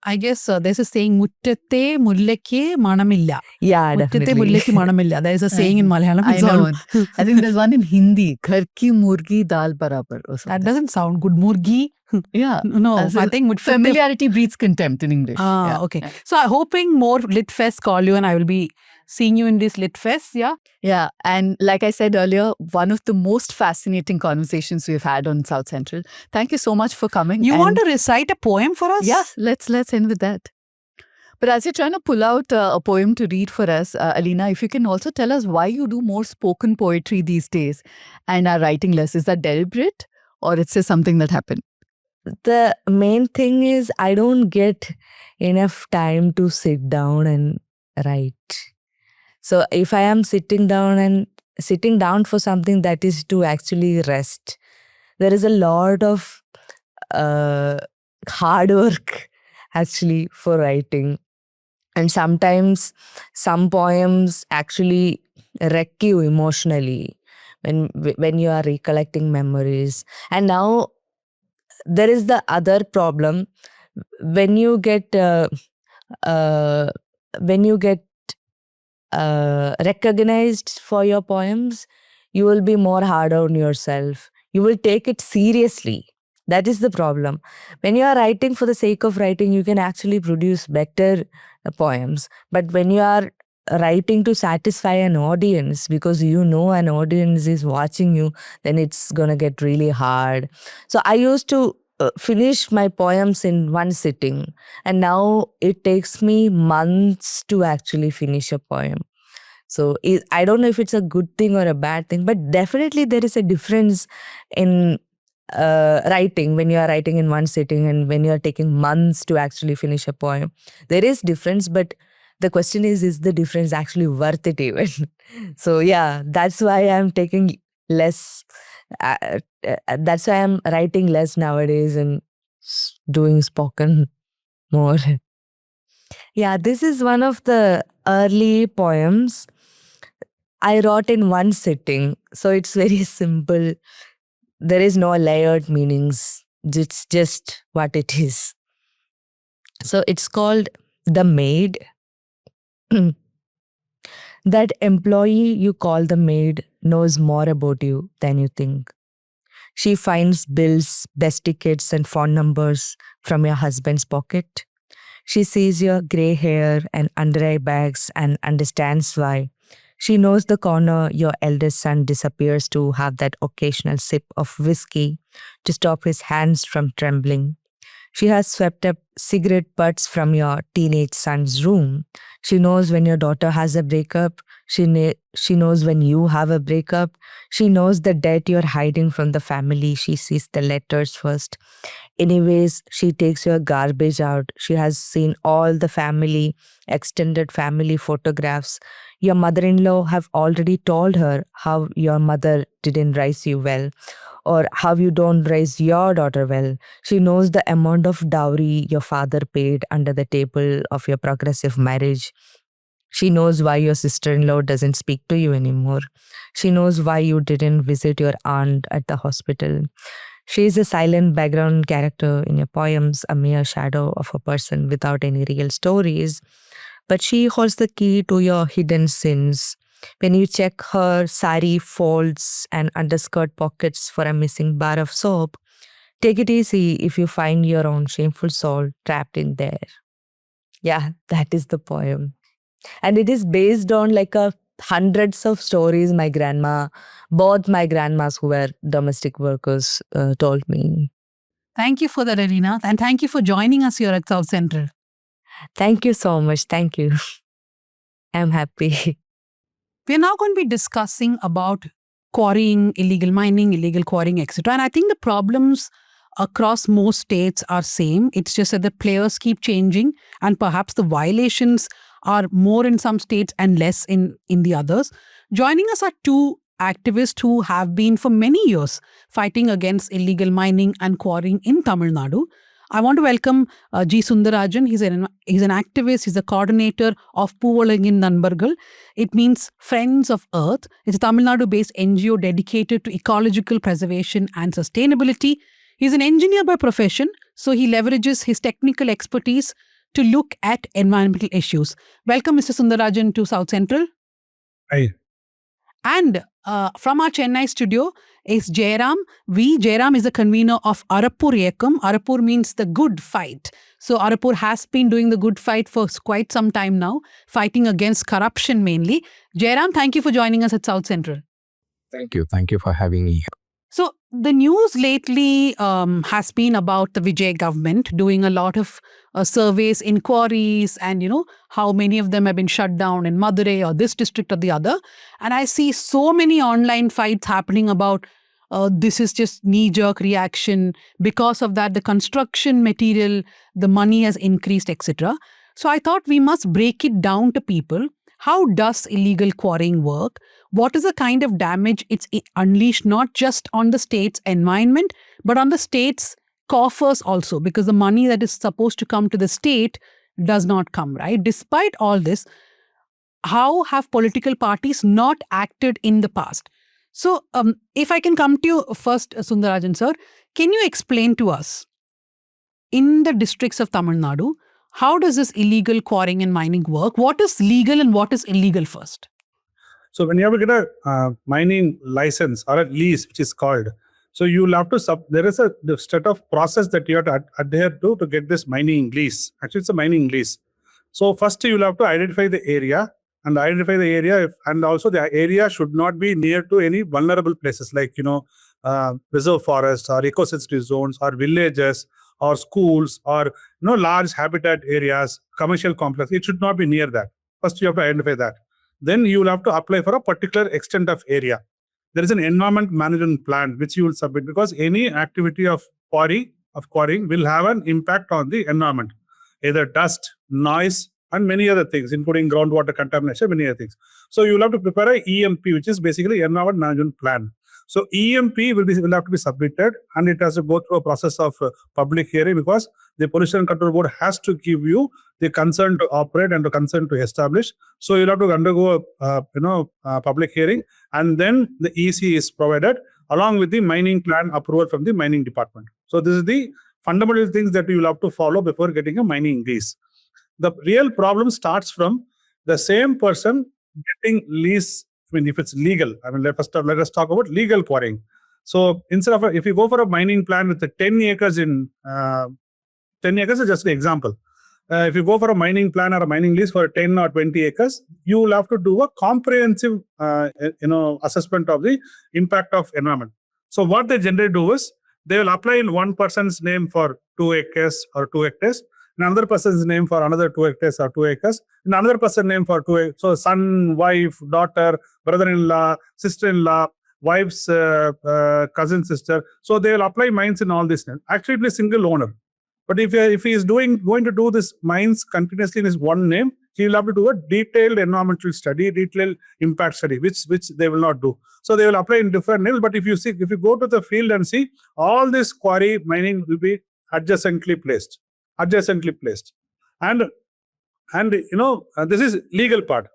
I guess there's a saying, Muttette mullekku manamilla. Yeah, Muttette definitely. mullekku manamilla. There is a saying in Malayalam. I It's know. all- I think there's one in Hindi. Ghar ki murgi dal barabar or That something. doesn't sound good. Murgi? Yeah. No, As I in think Muttette. familiarity breeds contempt in English. Yeah. Okay. So I'm hoping more Lit Fest call you, and I will be seeing you in this Lit Fest. Yeah. Yeah. And like I said earlier, one of the most fascinating conversations we've had on South Central. Thank you so much for coming. You And want to recite a poem for us? yes, let's end with that. But as you're trying to pull out a poem to read for us, Alina, if you can also tell us why you do more spoken poetry these days and are writing less. Is that deliberate, or it's just something that happened? The main thing is I don't get enough time to sit down and write. So if I am sitting down for something, that is to actually rest. There is a lot of hard work actually for writing. And sometimes some poems actually wreck you emotionally when you are recollecting memories. And now there is the other problem. When you get uh, when you get recognized for your poems, you will be more hard on yourself. You will take it seriously. That is the problem. When you are writing for the sake of writing, you can actually produce better poems. But when you are writing to satisfy an audience, because you know an audience is watching you, then it's going to get really hard. So I used to finish my poems in one sitting, and now it takes me months to actually finish a poem. So I don't know if it's a good thing or a bad thing, but definitely there is a difference in writing when you are writing in one sitting and when you are taking months to actually finish a poem. There is difference, but the question is the difference actually worth it even? So yeah, that's why I'm taking less. That's why I'm writing less nowadays and doing spoken more. Yeah, this is one of the early poems I wrote in one sitting. So it's very simple. There is no layered meanings. It's just what it is. So it's called The Maid. That employee you call the maid knows more about you than you think. She finds bills, best tickets, and phone numbers from your husband's pocket. She sees your grey hair and under-eye bags and understands why. She knows the corner your eldest son disappears to have that occasional sip of whiskey to stop his hands from trembling. She has swept up cigarette butts from your teenage son's room. She knows when your daughter has a breakup. She knows when you have a breakup. She knows the debt you're hiding from the family. She sees the letters first. Anyways, she takes your garbage out. She has seen all the family, extended family photographs. Your mother-in-law have already told her how your mother didn't raise you well, or how you don't raise your daughter well. She knows the amount of dowry your father paid under the table of your progressive marriage. She knows why your sister-in-law doesn't speak to you anymore. She knows why you didn't visit your aunt at the hospital. She is a silent background character in your poems, a mere shadow of a person without any real stories. But she holds the key to your hidden sins. When you check her sari folds and underskirt pockets for a missing bar of soap, take it easy if you find your own shameful soul trapped in there. Yeah, that is the poem. And it is based on hundreds of stories both my grandmas who were domestic workers told me. Thank you for that, Alina. And thank you for joining us here at South Central. Thank you so much. Thank you. I'm happy. We're now going to be discussing about quarrying, illegal mining, illegal quarrying, etc. And I think the problems across most states are same. It's just that the players keep changing and perhaps the violations are more in some states and less in the others. Joining us are two activists who have been for many years fighting against illegal mining and quarrying in Tamil Nadu. I want to welcome G. Sundarajan. He's an activist. He's a coordinator of Poovalangin Nanbargal. It means Friends of Earth. It's a Tamil Nadu-based NGO dedicated to ecological preservation and sustainability. He's an engineer by profession, so he leverages his technical expertise to look at environmental issues. Welcome, Mr. Sundarajan, to South Central. Hi. And from our Chennai studio is Jairam. Jairam is the convener of Arappur Yekam. Arappur means the good fight. So Arappur has been doing the good fight for quite some time now, fighting against corruption mainly. Jairam, thank you for joining us at South Central. Thank you. Thank you for having me. So the news lately has been about the Vijay government doing a lot of surveys, inquiries, and how many of them have been shut down in Madurai or this district or the other. And I see so many online fights happening about this is just knee-jerk reaction. Because of that, the construction material, the money has increased, etc. So I thought we must break it down to people. How does illegal quarrying work? What is the kind of damage it's unleashed not just on the state's environment, but on the state's coffers also, because the money that is supposed to come to the state does not come, right? Despite all this, how have political parties not acted in the past? So, if I can come to you first, Sundarajan sir, can you explain to us, in the districts of Tamil Nadu, how does this illegal quarrying and mining work? What is legal and what is illegal first? So when you have to get a mining license or a lease, which is called, so you'll have to there is a set of process that you have to adhere to get this mining lease. Actually, it's a mining lease. So first you'll have to identify the area, and and also the area should not be near to any vulnerable places like, reserve forests or eco-sensitive zones or villages or schools or, large habitat areas, commercial complex. It should not be near that. First you have to identify that. Then you will have to apply for a particular extent of area. There is an environment management plan which you will submit, because any activity of quarrying will have an impact on the environment, either dust, noise, and many other things, including groundwater contamination, many other things. So you will have to prepare a EMP, which is basically environment management plan. So EMP will have to be submitted, and it has to go through a process of public hearing, because the Pollution Control Board has to give you the consent to operate and the consent to establish. So you'll have to undergo public hearing, and then the EC is provided along with the mining plan approval from the mining department. So this is the fundamental things that you will have to follow before getting a mining lease. The real problem starts from the same person getting lease. I mean, if it's legal, let us talk about legal quarrying. So instead of if you go for a mining plan with the 10 acres 10 acres is just an example. If you go for a mining plan or a mining lease for 10 or 20 acres, you will have to do a comprehensive, assessment of the impact of environment. So what they generally do is they will apply in one person's name for 2 acres or 2 hectares, another person's name for another 2 hectares or 2 acres, and another person's name for 2 acres. So son, wife, daughter, brother-in-law, sister-in-law, wife's cousin, sister. So they will apply mines in all this. Actually, it is a single owner. But if he is going to do this mines continuously in his one name, he will have to do a detailed environmental study, detailed impact study, which they will not do. So they will apply in different names. But if you go to the field and see, all this quarry mining will be adjacently placed. And this is legal part.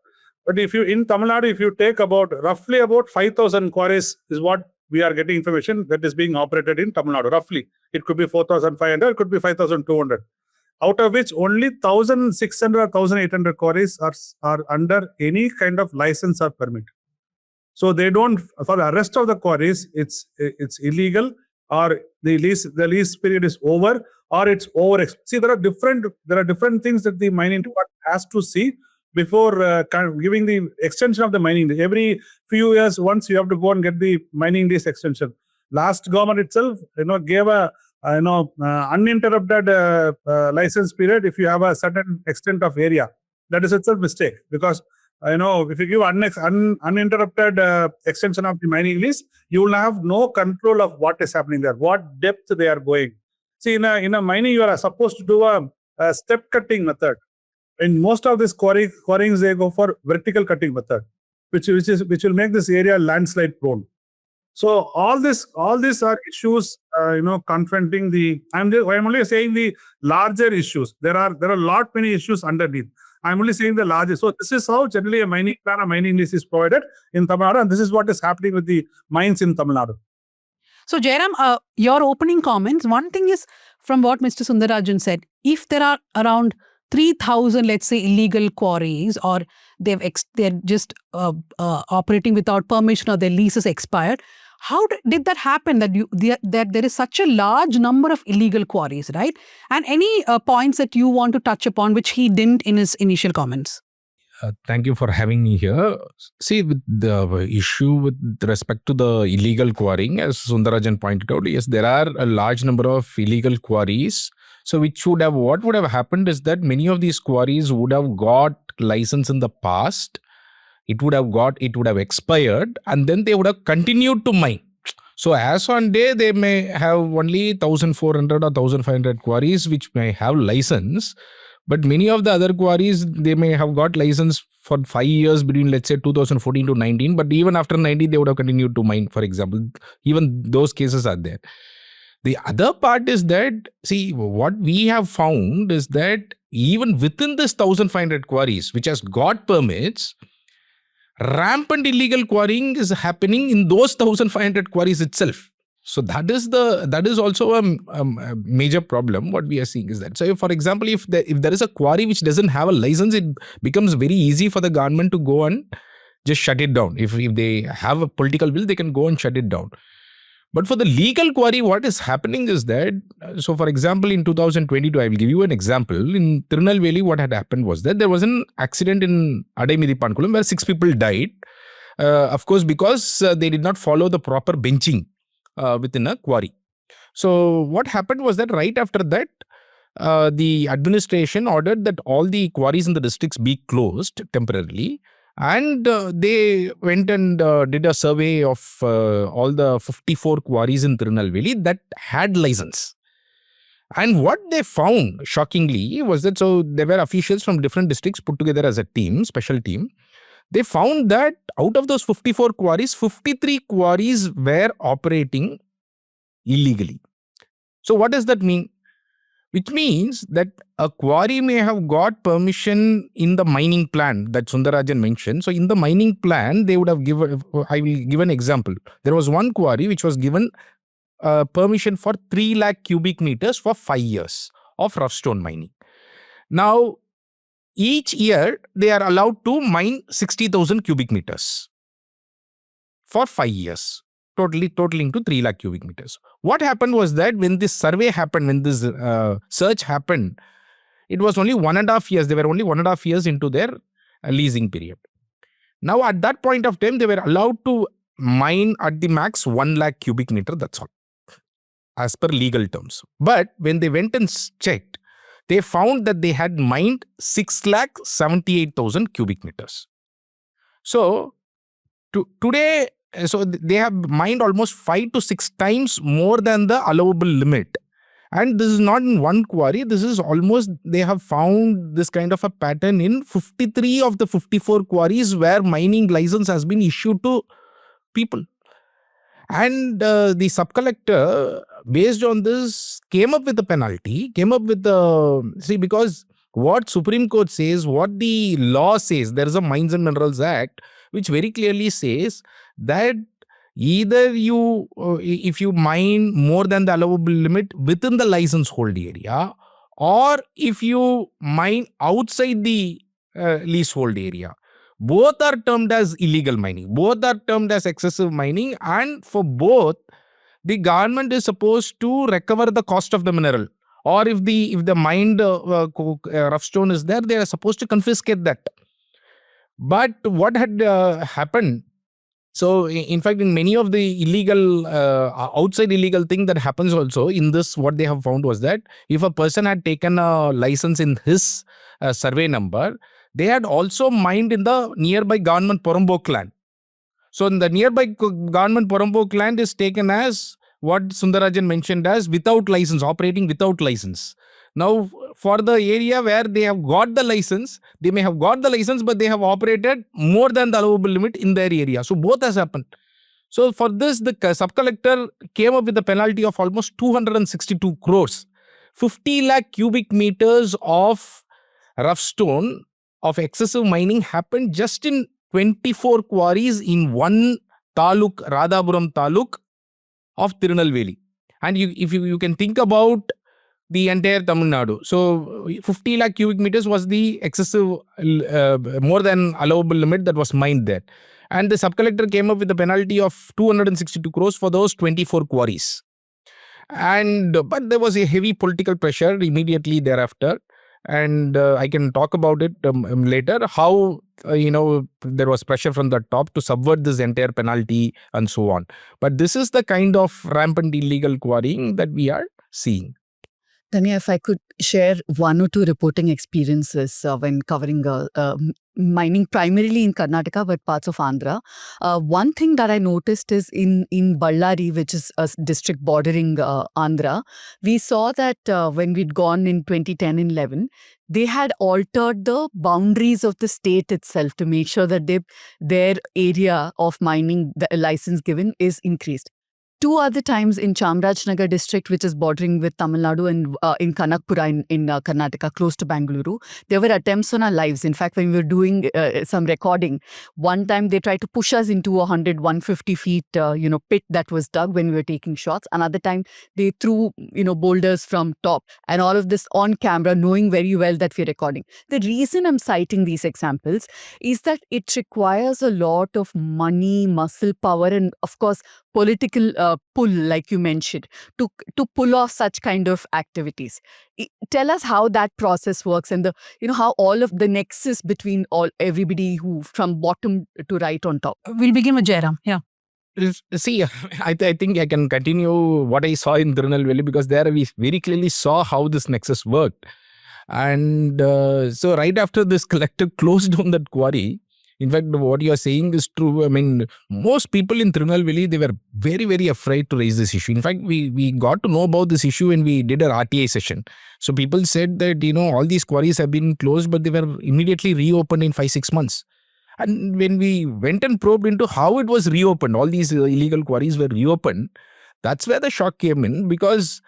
But if you in Tamil Nadu, if you take roughly about 5,000 quarries is what we are getting information that is being operated in Tamil Nadu. Roughly, it could be 4,500, it could be 5,200. Out of which only 1,600 or 1,800 quarries are under any kind of license or permit. So they don't. For the rest of the quarries, it's illegal, or the lease period is over, or it's over. See, there are different things that the mining department has to see before giving the extension of the mining lease. Every few years, once you have to go and get the mining lease extension. Last government itself, gave a uninterrupted license period if you have a certain extent of area. That is itself mistake, because if you give uninterrupted extension of the mining lease, you will have no control of what is happening there, what depth they are going. See, in a mining, you are supposed to do a step cutting method. In most of these quarryings, they go for vertical cutting method, which will make this area landslide prone. So all these are issues, confronting I'm only saying the larger issues. There are many issues underneath. I'm only saying the largest. So this is how generally a mining plan or mining lease is provided in Tamil Nadu, and this is what is happening with the mines in Tamil Nadu. So Jairam, your opening comments, one thing is from what Mr. Sundarajan said, if there are around 3,000, let's say, illegal quarries, or they're just operating without permission, or their leases expired, how did that happen that there is such a large number of illegal quarries, right? And any points that you want to touch upon which he didn't in his initial comments? Thank you for having me here. See, with the issue with respect to the illegal quarrying, as Sundarajan pointed out, yes, there are a large number of illegal quarries. So what would have happened is that many of these quarries would have got license in the past. It would have expired, and then they would have continued to mine. So as on day, they may have only 1,400 or 1,500 quarries which may have license. But many of the other quarries, they may have got license for 5 years between, let's say, 2014 to 19. But even after 19, they would have continued to mine, for example. Even those cases are there. The other part is that, see, what we have found is that even within this 1,500 quarries, which has got permits, rampant illegal quarrying is happening in those 1,500 quarries itself. So that is also a major problem. What we are seeing is that. So, for example, if there is a quarry which doesn't have a license, it becomes very easy for the government to go and just shut it down. If they have a political will, they can go and shut it down. But for the legal quarry, what is happening is that, so for example, in 2022, I will give you an example. In Tirunelveli, what had happened was that there was an accident in Adaimidi-Pankulam where 6 people died. Of course, because they did not follow the proper benching within a quarry. So what happened was that right after that, the administration ordered that all the quarries in the districts be closed temporarily. And they went and did a survey of all the 54 quarries in Tirunelveli that had license. And what they found, shockingly, was that, so there were officials from different districts put together as a team, special team. They found that out of those 54 quarries, 53 quarries were operating illegally. So what does that mean? Which means that a quarry may have got permission in the mining plan that Sundarajan mentioned. So in the mining plan, they would have given, I will give an example. There was one quarry which was given permission for 3 lakh cubic meters for 5 years of rough stone mining. Now, each year, they are allowed to mine 60,000 cubic meters for 5 years. Totaling to 3 lakh cubic meters. What happened was that when this survey happened, when this search happened, it was only 1.5 years. They were only 1.5 years into their leasing period. Now, at that point of time, they were allowed to mine at the max 1 lakh cubic meter. That's all, as per legal terms. But when they went and checked, they found that they had mined 6,78,000 cubic meters. So, today, so they have mined almost 5 to 6 times more than the allowable limit. And this is not in one quarry. This is almost, they have found this kind of a pattern in 53 of the 54 quarries where mining license has been issued to people. And the sub-collector, based on this, came up with a penalty, because what Supreme Court says, what the law says, there is a Mines and Minerals Act, which very clearly says that either you, if you mine more than the allowable limit within the license hold area, or if you mine outside the leasehold area, both are termed as illegal mining, both are termed as excessive mining, and for both, the government is supposed to recover the cost of the mineral. Or if the mined rough stone is there, they are supposed to confiscate that. But what had happened, so in fact, in many of the illegal, outside illegal thing that happens also, in this, what they have found was that if a person had taken a license in his survey number, they had also mined in the nearby government Porambok land. So in the nearby government Porambok land is taken as what Sundarajan mentioned as without license, operating without license. Now, for the area where they have got the license, they may have got the license, but they have operated more than the allowable limit in their area. So both has happened. So for this, the sub-collector came up with a penalty of almost 262 crores. 50 lakh cubic meters of rough stone of excessive mining happened just in 24 quarries in one taluk, Radhapuram taluk of Tirunelveli. And if you can think about the entire Tamil Nadu. So 50 lakh cubic meters was the excessive, more than allowable limit that was mined there. And the sub-collector came up with a penalty of 262 crores for those 24 quarries. But there was a heavy political pressure immediately thereafter. And I can talk about it later, how, there was pressure from the top to subvert this entire penalty and so on. But this is the kind of rampant illegal quarrying that we are seeing. Dhanya, if I could share 1 or 2 reporting experiences when covering mining primarily in Karnataka, but parts of Andhra. One thing that I noticed is in Ballari, which is a district bordering Andhra, we saw that when we'd gone in 2010 and 11, they had altered the boundaries of the state itself to make sure that their area of mining, the license given, is increased. 2 other times in Chamrajnagar district, which is bordering with Tamil Nadu, and in Kanakpura in Karnataka, close to Bengaluru, there were attempts on our lives. In fact, when we were doing some recording, one time they tried to push us into a 150 feet, pit that was dug when we were taking shots. Another time they threw, boulders from top, and all of this on camera, knowing very well that we're recording. The reason I'm citing these examples is that it requires a lot of money, muscle power, and of course, political pull, like you mentioned, to pull off such kind of activities. Tell us how that process works, and how all of the nexus between everybody who from bottom to right on top. We'll begin with Jairam. Yeah. See, I think I can continue what I saw in Tirunelveli, because there we very clearly saw how this nexus worked. And so right after this collector closed down that quarry, in fact, what you are saying is true. I mean, most people in Tirunelveli, they were very, very afraid to raise this issue. In fact, we got to know about this issue when we did our RTI session. So people said that, all these quarries have been closed, but they were immediately reopened in 5-6 months. And when we went and probed into how it was reopened, all these illegal quarries were reopened, that's where the shock came in, because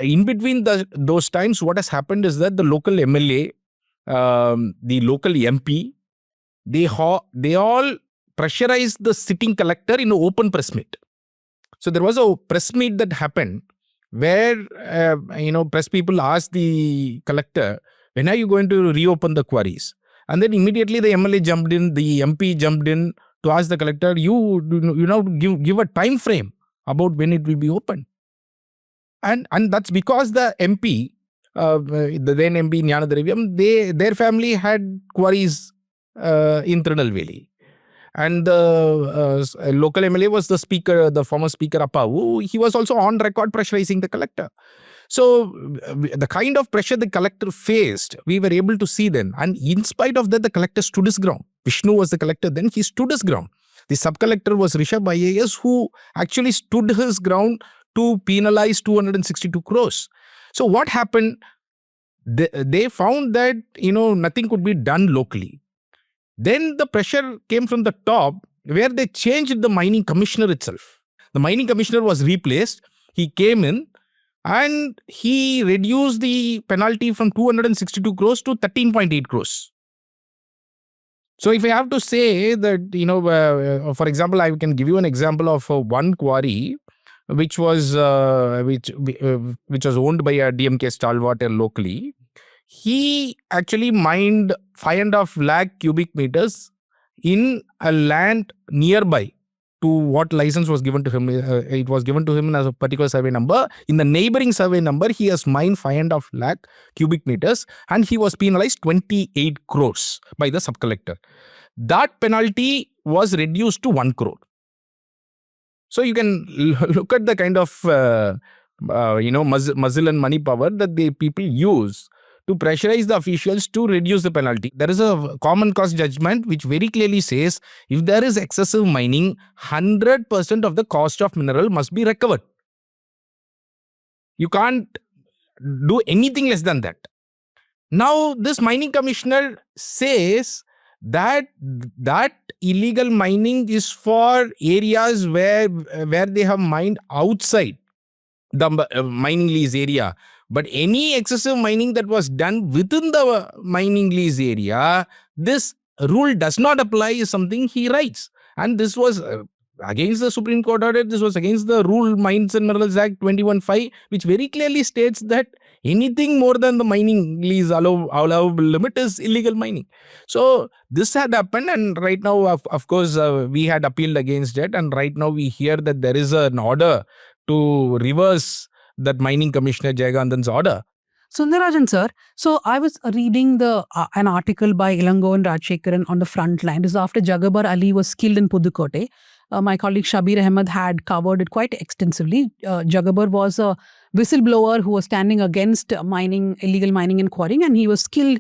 in between those times, what has happened is that the local MLA, the local MP, they all pressurized the sitting collector in an open press meet. So there was a press meet that happened where, press people asked the collector, when are you going to reopen the quarries? And then immediately the MLA jumped in, the MP jumped in to ask the collector, give a time frame about when it will be open. And that's because the MP, the then MP Jnana Dravyam, their family had quarries in Tirunelveli. And the local MLA was the former speaker Appa. He was also on record pressurizing the collector. So the kind of pressure the collector faced, we were able to see then. And in spite of that, the collector stood his ground. Vishnu was the collector then, he stood his ground. The sub-collector was Rishabh IAS, who actually stood his ground to penalize 262 crores. So what happened? They found that, nothing could be done locally. Then the pressure came from the top, where they changed the mining commissioner itself. The mining commissioner was replaced. He came in and he reduced the penalty from 262 crores to 13.8 crores. So if I have to say that, for example, I can give you an example of one quarry which was owned by a DMK stalwart locally. He actually mined 5.5 lakh cubic meters in a land nearby to what license was given to him. It was given to him as a particular survey number. In the neighboring survey number, he has mined 5.5 lakh cubic meters and he was penalized 28 crores by the sub-collector. That penalty was reduced to 1 crore. So you can look at the kind of muzzle and money power that the people use to pressurize the officials to reduce the penalty. There is a common cause judgment which very clearly says if there is excessive mining, 100% of the cost of mineral must be recovered. You can't do anything less than that. Now, this mining commissioner says that illegal mining is for areas where they have mined outside the mining lease area. But any excessive mining that was done within the mining lease area, this rule does not apply is something he writes. And this was against the Supreme Court order. This was against the Rule Mines and Minerals Act 21(5), which very clearly states that anything more than the mining lease allowable limit is illegal mining. So this had happened, and right now, of course, we had appealed against it. And right now we hear that there is an order to reverse that mining commissioner Jayagandhan's order. Sundarajan sir, so I was reading an article by Ilango and Rajshekaran on the front line. This is after Jagabar Ali was killed in Pudukkottai. My colleague Shabir Ahmed had covered it quite extensively. Jagabar was a whistleblower who was standing against illegal mining and quarrying, and he was killed.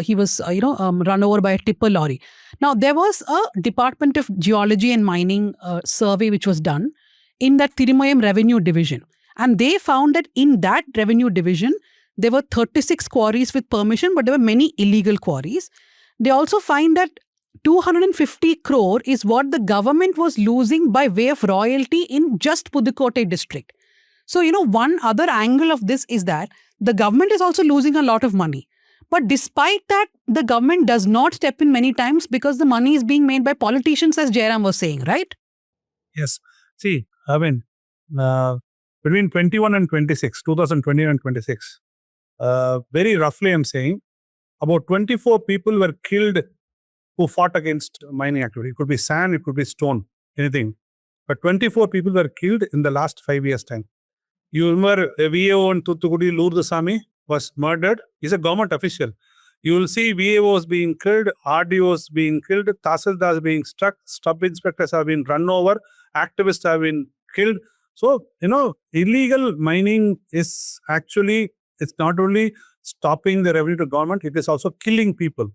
He was, run over by a tipper lorry. Now, there was a Department of Geology and Mining survey which was done in that Thirumayam Revenue Division. And they found that in that revenue division, there were 36 quarries with permission, but there were many illegal quarries. They also find that 250 crore is what the government was losing by way of royalty in just Pudukkottai district. So, one other angle of this is that the government is also losing a lot of money. But despite that, the government does not step in many times because the money is being made by politicians, as Jairam was saying, right? Yes. See, I mean, between 21 and 26, 2020 and 26, very roughly I'm saying, about 24 people were killed who fought against mining activity. It could be sand, it could be stone, anything. But 24 people were killed in the last 5 years' time. You remember a VAO in Thuthukudi, Lourdusamy was murdered. He's a government official. You will see VAOs being killed, RDOs being killed, Tahsildars being struck, sub-inspectors have been run over, activists have been killed. So, illegal mining is actually, it's not only stopping the revenue to government, it is also killing people.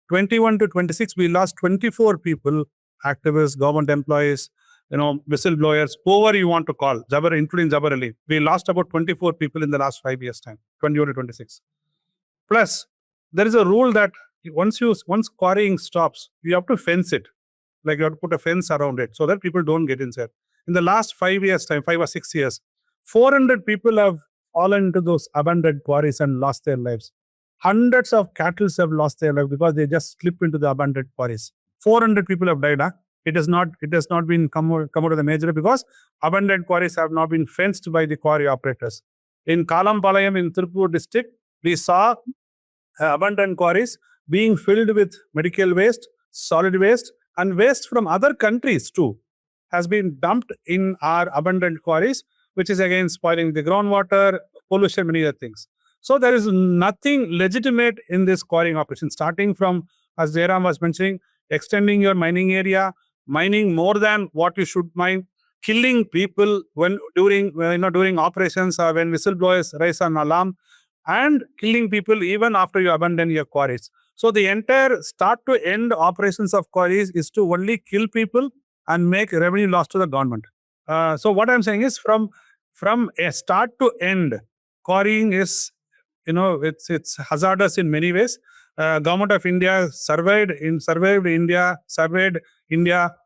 21 to 26, we lost 24 people, activists, government employees, whistleblowers, whoever you want to call, including Jabar Ali. We lost about 24 people in the last 5 years' time, 21 to 26. Plus, there is a rule that once quarrying stops, you have to fence it. Like you have to put a fence around it so that people don't get inside. In the last 5 years' time, 5 or 6 years, 400 people have fallen into those abandoned quarries and lost their lives. Hundreds of cattle have lost their life because they just slip into the abandoned quarries. 400 people have died. It has not been come out of the major because abandoned quarries have not been fenced by the quarry operators. In Kalampalayam in Tirupur district, we saw abandoned quarries being filled with medical waste, solid waste, and waste from other countries too has been dumped in our abandoned quarries, which is again spoiling the groundwater, pollution, many other things. So there is nothing legitimate in this quarrying operation, starting from, as Jairam was mentioning, extending your mining area, mining more than what you should mine, killing people during operations or when whistleblowers raise an alarm, and killing people even after you abandon your quarries. So the entire start to end operations of quarries is to only kill people and make revenue loss to the government. So what I'm saying is from a start to end, quarrying is, it's hazardous in many ways. Government of India surveyed India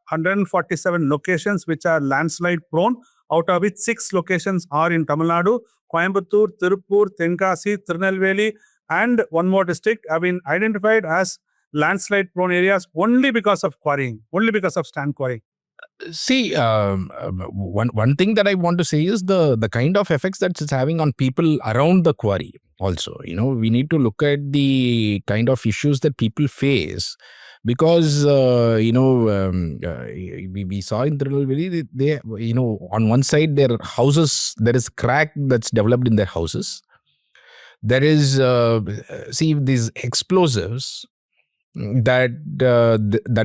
147 locations which are landslide prone, out of which 6 locations are in Tamil Nadu, Coimbatore, Tirupur, Tenkasi, Tirunelveli, and one more district have been identified as landslide prone areas only because of quarrying, only because of stand quarrying. See, one thing that I want to say is the kind of effects that it's having on people around the quarry also. We need to look at the kind of issues that people face because, we saw in Tirunelveli, they, on one side, their houses, there is crack that's developed in their houses. There is, these explosives that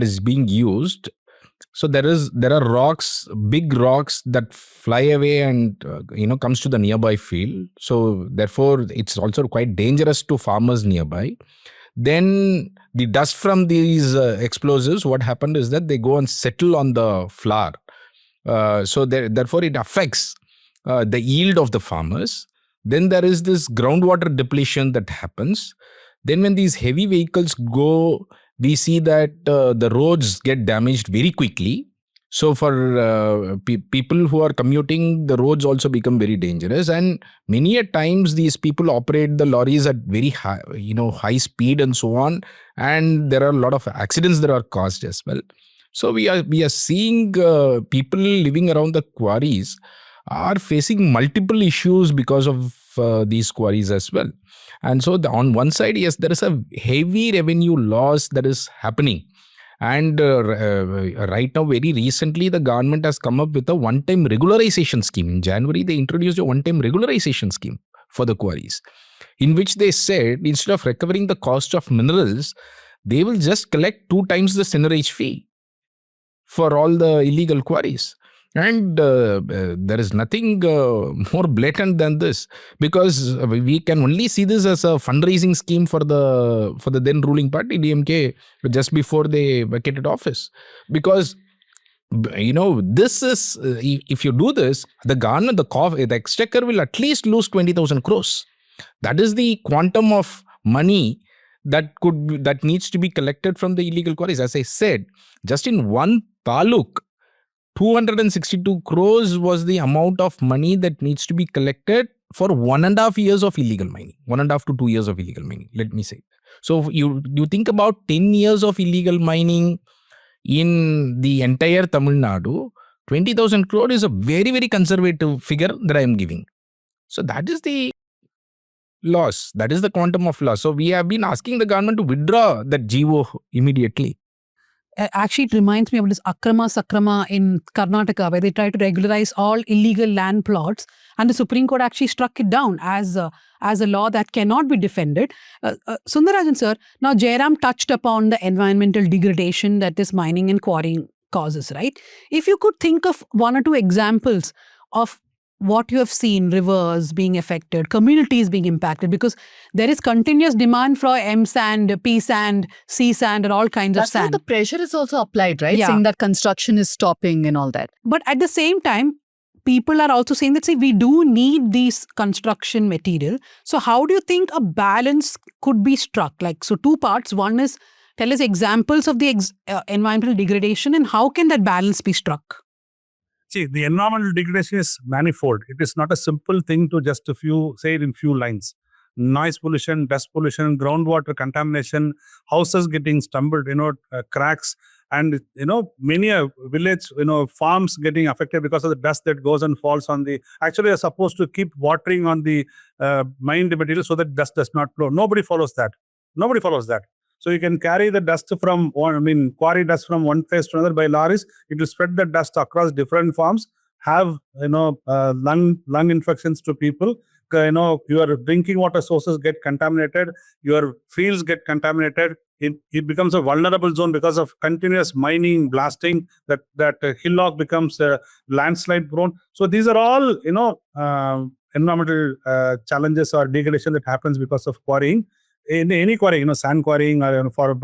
is being used. So there are rocks, big rocks that fly away and comes to the nearby field. So therefore, it's also quite dangerous to farmers nearby. Then the dust from these explosives, what happened is that they go and settle on the flour. Therefore, it affects the yield of the farmers. Then there is this groundwater depletion that happens. Then when these heavy vehicles go, we see that the roads get damaged very quickly. So for people who are commuting, the roads also become very dangerous. And many a times these people operate the lorries at very high, high speed and so on. And there are a lot of accidents that are caused as well. So we are seeing people living around the quarries are facing multiple issues because of these quarries as well. And so on one side, yes, there is a heavy revenue loss that is happening. And right now, very recently, the government has come up with a one-time regularization scheme. In January, they introduced a one-time regularization scheme for the quarries, in which they said instead of recovering the cost of minerals, they will just collect 2 times the seigniorage fee for all the illegal quarries. And there is nothing more blatant than this, because we can only see this as a fundraising scheme for the then ruling party, DMK, just before they vacated office. Because, this is, if you do this, the government, the exchequer will at least lose 20,000 crores. That is the quantum of money that needs to be collected from the illegal quarries. As I said, just in one taluk, 262 crores was the amount of money that needs to be collected for 1.5 years of illegal mining. 1.5 to 2 years of illegal mining, let me say. So you think about 10 years of illegal mining in the entire Tamil Nadu, 20,000 crore is a very, very conservative figure that I am giving. So that is the loss. That is the quantum of loss. So we have been asking the government to withdraw that GO immediately. Actually, it reminds me of this Akrama Sakrama in Karnataka, where they try to regularize all illegal land plots, and the Supreme Court actually struck it down as a law that cannot be defended. Sundarajan sir, now Jairam touched upon the environmental degradation that this mining and quarrying causes, right? If you could think of one or two examples of what you have seen, rivers being affected, communities being impacted, because there is continuous demand for M sand, P sand, C sand, and all kinds of That's why sand. the pressure is also applied, right? Yeah. Saying that construction is stopping and all that. But at the same time, people are also saying that, see, we do need these construction material. So how do you think a balance could be struck? Like, so two parts. One is, tell us examples of the environmental degradation, and how can that balance be struck? See, the environmental degradation is manifold. It is not a simple thing to just say it in few lines. Noise pollution, dust pollution, groundwater contamination, houses getting stumbled, cracks, and many a village, farms getting affected because of the dust that goes and falls on the. Actually, you're supposed to keep watering on the mined material so that dust does not flow. Nobody follows that. So you can carry the dust from quarry dust from one place to another by lorries. It will spread the dust across different farms, have lung infections to people. Your drinking water sources get contaminated, your fields get contaminated. It becomes a vulnerable zone because of continuous mining, blasting. That hillock becomes landslide prone. So these are all environmental challenges or degradation that happens because of quarrying. In any quarrying, sand quarrying, or for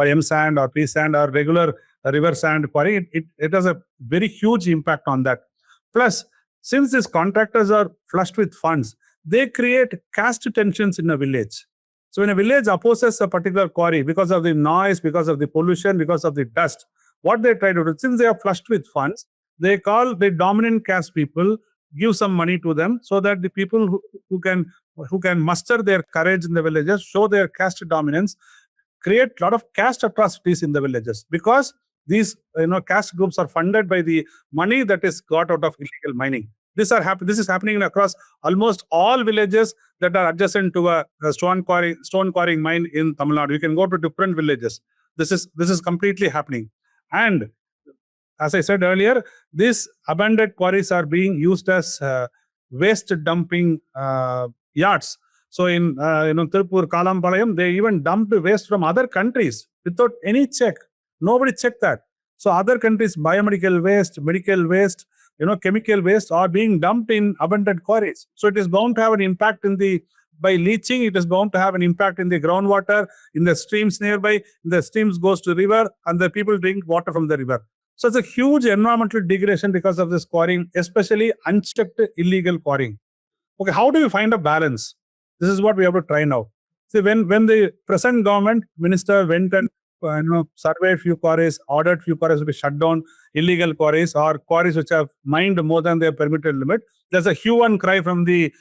M sand or P sand or regular river sand quarrying, it has a very huge impact on that. Plus, since these contractors are flushed with funds, they create caste tensions in a village. So when a village opposes a particular quarry because of the noise, because of the pollution, because of the dust, what they try to do, since they are flushed with funds, they call the dominant caste people, give some money to them so that the people who can muster their courage in the villages, show their caste dominance, create a lot of caste atrocities in the villages, because these caste groups are funded by the money that is got out of illegal mining. This is happening across almost all villages that are adjacent to a stone quarrying mine in Tamil Nadu. You can go to different villages. This is completely happening. And as I said earlier, these abandoned quarries are being used as waste dumping yards. So in Tirupur, Kalampalayam, they even dumped waste from other countries without any check. Nobody checked that. So other countries' biomedical waste, medical waste, chemical waste are being dumped in abandoned quarries. So it is bound to have an impact by leaching. It is bound to have an impact in the groundwater, in the streams nearby. The streams goes to river, and the people drink water from the river. So it's a huge environmental degradation because of this quarrying, especially unchecked illegal quarrying. Okay, how do you find a balance? This is what we have to try now. See, when the present government minister went and surveyed few quarries, ordered few quarries to be shut down, illegal quarries or quarries which have mined more than their permitted limit, there's a hue and cry from the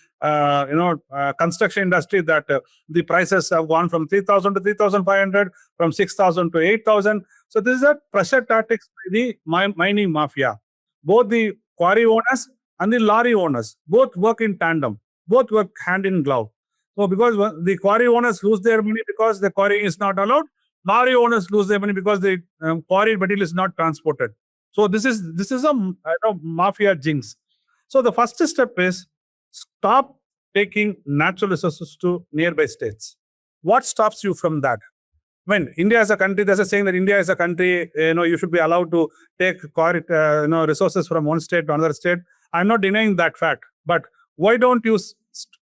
construction industry that the prices have gone from 3,000 to 3,500, from 6,000 to 8,000. So this is a pressure tactics by the mining mafia. Both the quarry owners and the lorry owners both work in tandem, both work hand in glove. So because the quarry owners lose their money because the quarrying is not allowed, lorry owners lose their money because the quarry material is not transported. So this is a mafia jinx. So the first step is stop taking natural resources to nearby states. What stops you from that? When India is a country, there's a saying that India is a country, you should be allowed to take resources from one state to another state. I'm not denying that fact, but why don't you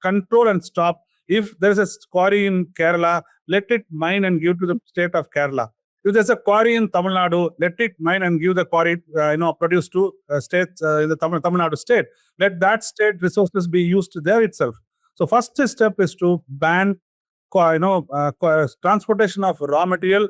control and stop? If there's a quarry in Kerala, let it mine and give to the state of Kerala. If there's a quarry in Tamil Nadu, let it mine and give the quarry, produce to states in the Tamil Nadu state. Let that state resources be used there itself. So first step is to ban transportation of raw material.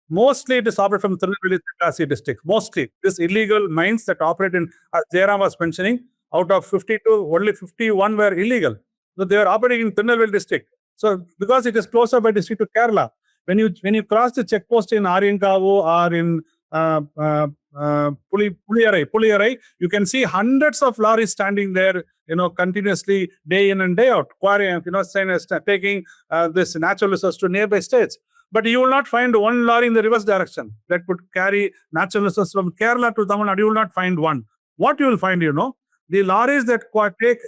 Mostly it is operated from Tirunelveli Tenkasi district. Mostly this illegal mines that operate in, as Jairam was mentioning, out of 52, only 51 were illegal. So they are operating in Tirunelveli district. So because it is closer by district to Kerala, when you cross the checkpost in Ariyankavu or in Puliyarai, you can see hundreds of lorries standing there, continuously day in and day out, quarrying, taking this natural resource to nearby states. But you will not find one lorry in the reverse direction that would carry natural resources from Kerala to Tamil Nadu. You will not find one. What you will find, the lorries that take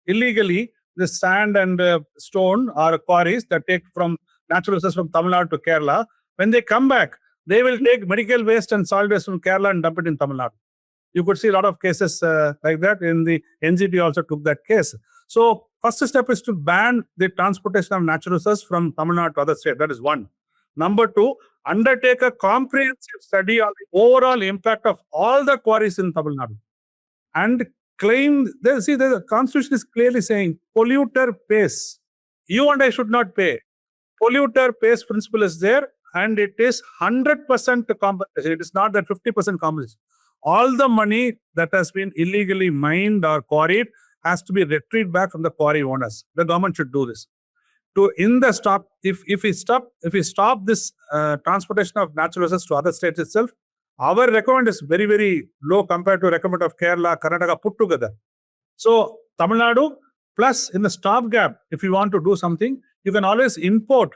illegally the sand and stone or quarries that take from natural resources from Tamil Nadu to Kerala, when they come back, they will take medical waste and solid waste from Kerala and dump it in Tamil Nadu. You could see a lot of cases like that. In the NGT also took that case. So first step is to ban the transportation of natural resources from Tamil Nadu to other states. That is one. Number two, undertake a comprehensive study on the overall impact of all the quarries in Tamil Nadu. And claim, the constitution is clearly saying polluter pays. You and I should not pay. Polluter pays principle is there, and it is 100% compensation. It is not that 50% compensation. All the money that has been illegally mined or quarried has to be retrieved back from the quarry owners. The government should do this. If we stop this transportation of natural resources to other states itself, our recommend is very, very low compared to recommend of Kerala, Karnataka put together. So Tamil Nadu, plus in the stopgap, if you want to do something, you can always import,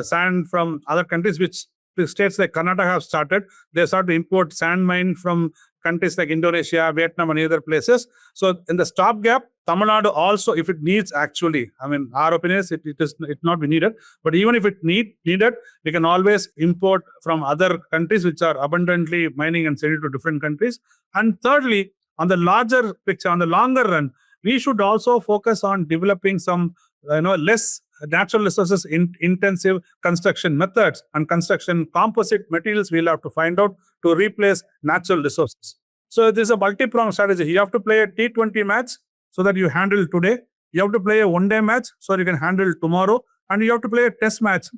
sand from other countries, which states like Karnataka have started. They start to import sand mine from countries like Indonesia, Vietnam, and other places. So in the stopgap, Tamil Nadu also, if it needs actually, our opinion is it not be needed. But even if it needed, we can always import from other countries which are abundantly mining and sell it to different countries. And thirdly, on the larger picture, on the longer run, we should also focus on developing some less natural resources intensive construction methods and construction composite materials we'll have to find out to replace natural resources. So this is a multi-pronged strategy. You have to play a T20 match so that you handle today. You have to play a one-day match so you can handle tomorrow. And you have to play a test match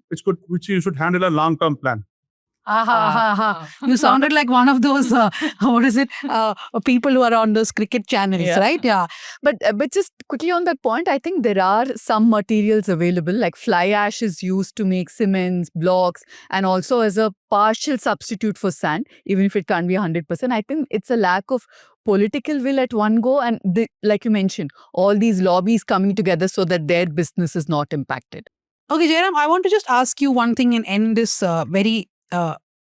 which you should handle a long-term plan. You sounded like one of those, people who are on those cricket channels, right? Yeah. But just quickly on that point, I think there are some materials available, like fly ash is used to make cements, blocks, and also as a partial substitute for sand, even if it can't be 100%. I think it's a lack of political will at one go, and like you mentioned, all these lobbies coming together so that their business is not impacted. Okay, Jairam, I want to just ask you one thing and end this very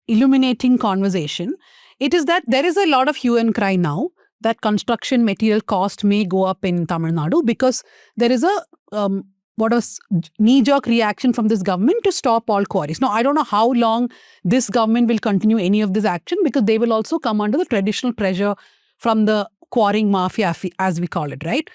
illuminating conversation. It is that there is a lot of hue and cry now that construction material cost may go up in Tamil Nadu because there is a knee-jerk reaction from this government to stop all quarries. Now, I don't know how long this government will continue any of this action because they will also come under the traditional pressure from the quarrying mafia, as we call it, right?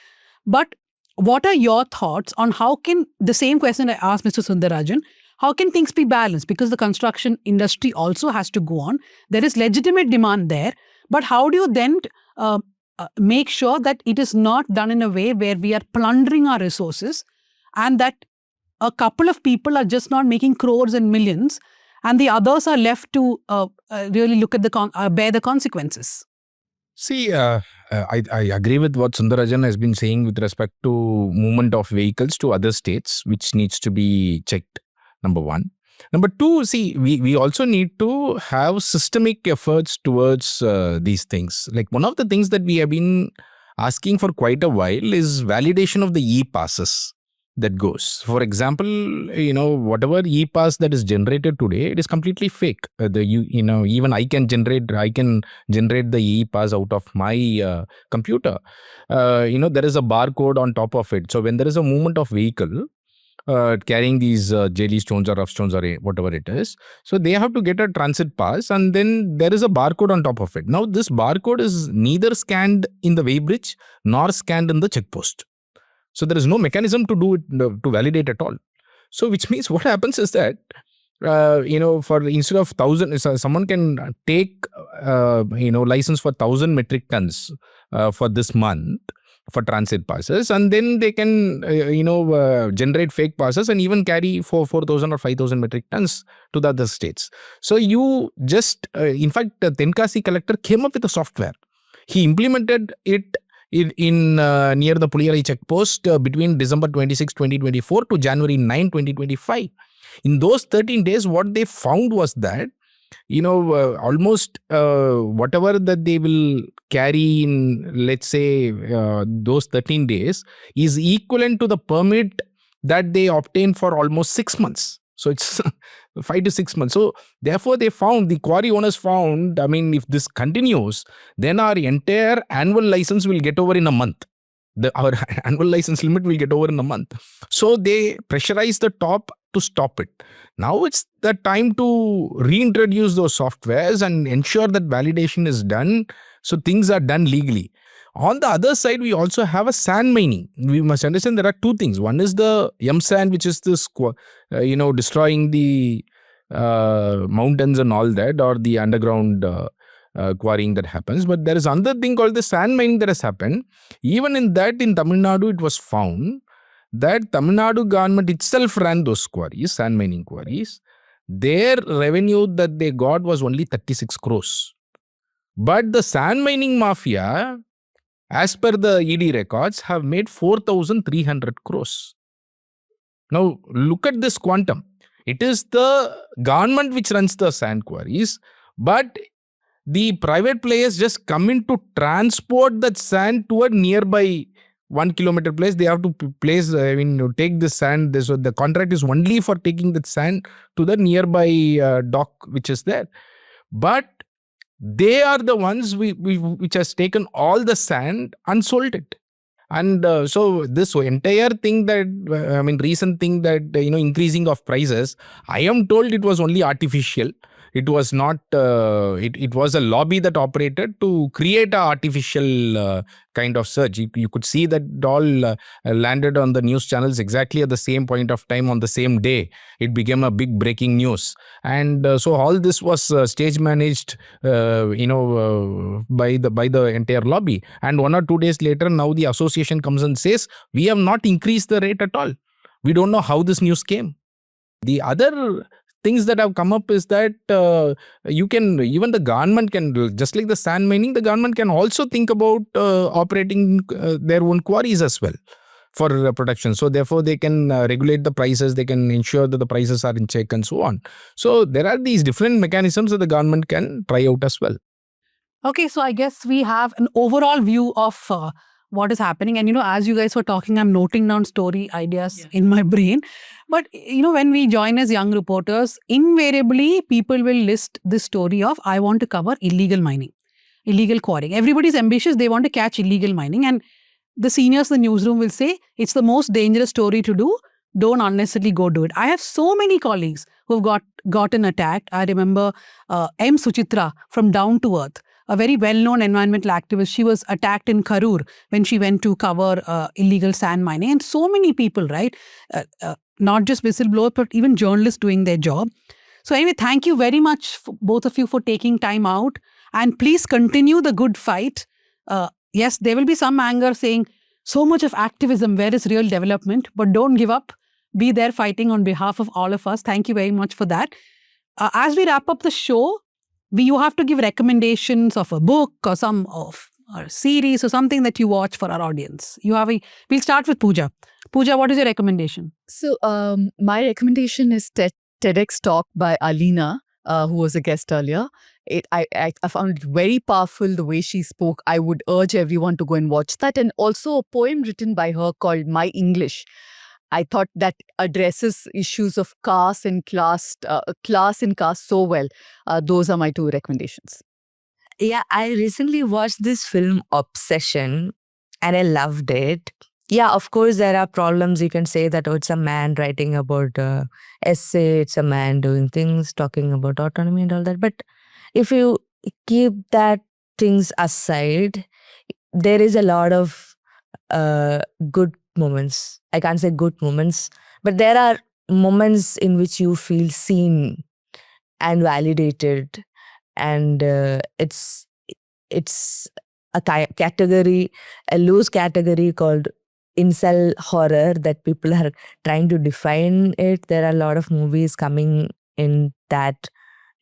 But what are your thoughts on how can, the same question I asked Mr. Sundarajan, how can things be balanced? Because the construction industry also has to go on. There is legitimate demand there. But how do you then make sure that it is not done in a way where we are plundering our resources and that a couple of people are just not making crores and millions and the others are left to really look at bear the consequences? See, I agree with what Sundarajan has been saying with respect to movement of vehicles to other states, which needs to be checked. Number one. Number two, see, we also need to have systemic efforts towards these things. Like one of the things that we have been asking for quite a while is validation of the e-passes that goes. For example, whatever e-pass that is generated today, it is completely fake. Even I can generate the e-pass out of my computer. There is a barcode on top of it. So when there is a movement of vehicle, carrying these jelly stones or rough stones or whatever it is. So they have to get a transit pass and then there is a barcode on top of it. Now this barcode is neither scanned in the weighbridge nor scanned in the checkpost. So there is no mechanism to do it, to validate at all. So which means what happens is that, for instead of 1,000, someone can take, license for 1,000 metric tons for this month. for transit passes, and then they can generate fake passes and even carry 4,000 or 5,000 metric tons to the other states. So you just in fact the Tenkasi collector came up with a software. He implemented it in near the Puliyalai checkpost between December 26, 2024 to January 9, 2025. In those 13 days, what they found was that almost whatever that they will carry in, let's say, those 13 days is equivalent to the permit that they obtained for almost 6 months. So it's 5 to 6 months. So therefore, the quarry owners found, if this continues, then our entire annual license will get over in a month. Our annual license limit will get over in a month. So they pressurize the top to stop it. Now it's the time to reintroduce those softwares and ensure that validation is done, so things are done legally. On the other side, we also have a sand mining. We must understand there are two things. One is the yum sand, which is this, destroying the mountains and all that, or the underground quarrying that happens. But there is another thing called the sand mining that has happened. Even in that, in Tamil Nadu, it was found that Tamil Nadu government itself ran those quarries, sand mining quarries. Their revenue that they got was only 36 crores. But the sand mining mafia, as per the ED records, have made 4,300 crores. Now, look at this quantum. It is the government which runs the sand quarries, but the private players just come in to transport that sand to a nearby 1 kilometer place. They have to take the sand. So the contract is only for taking the sand to the nearby dock which is there. But they are the ones which has taken all the sand and sold it. And so this entire thing that, recent thing that, increasing of prices, I am told it was only artificial. It was not, it was a lobby that operated to create an artificial kind of surge. You could see that it all landed on the news channels exactly at the same point of time on the same day. It became a big breaking news. And so all this was stage managed, by the entire lobby. And 1 or 2 days later, now the association comes and says, we have not increased the rate at all. We don't know how this news came. The other things that have come up is that even the government can, just like the sand mining, the government can also think about operating their own quarries as well for production. So therefore, they can regulate the prices, they can ensure that the prices are in check and so on. So there are these different mechanisms that the government can try out as well. Okay, so I guess we have an overall view of what is happening. And, as you guys were talking, I'm noting down story ideas in my brain. But, when we join as young reporters, invariably people will list this story of, I want to cover illegal mining, illegal quarrying. Everybody's ambitious. They want to catch illegal mining. And the seniors in the newsroom will say, it's the most dangerous story to do. Don't unnecessarily go do it. I have so many colleagues who've gotten attacked. I remember M. Suchitra from Down to Earth, a very well-known environmental activist. She was attacked in Karur when she went to cover illegal sand mining. And so many people, right? Not just whistleblowers, but even journalists doing their job. So anyway, thank you very much, both of you, for taking time out. And please continue the good fight. Yes, there will be some anger saying, so much of activism, where is real development? But don't give up. Be there fighting on behalf of all of us. Thank you very much for that. As we wrap up the show, you have to give recommendations of a book or or a series or something that you watch for our audience. We'll start with Pooja. Pooja, what is your recommendation? So my recommendation is TEDx talk by Alina, who was a guest earlier. I found it very powerful the way she spoke. I would urge everyone to go and watch that. And also a poem written by her called My English. I thought that addresses issues of class and caste so well. Those are my two recommendations. Yeah, I recently watched this film Obsession and I loved it. Yeah, of course, there are problems. You can say that, it's a man writing about essay, it's a man doing things, talking about autonomy and all that. But if you keep that things aside, there is a lot of good moments. I can't say good moments, but there are moments in which you feel seen and validated. And it's category, a loose category called incel horror that people are trying to define it. There are a lot of movies coming in that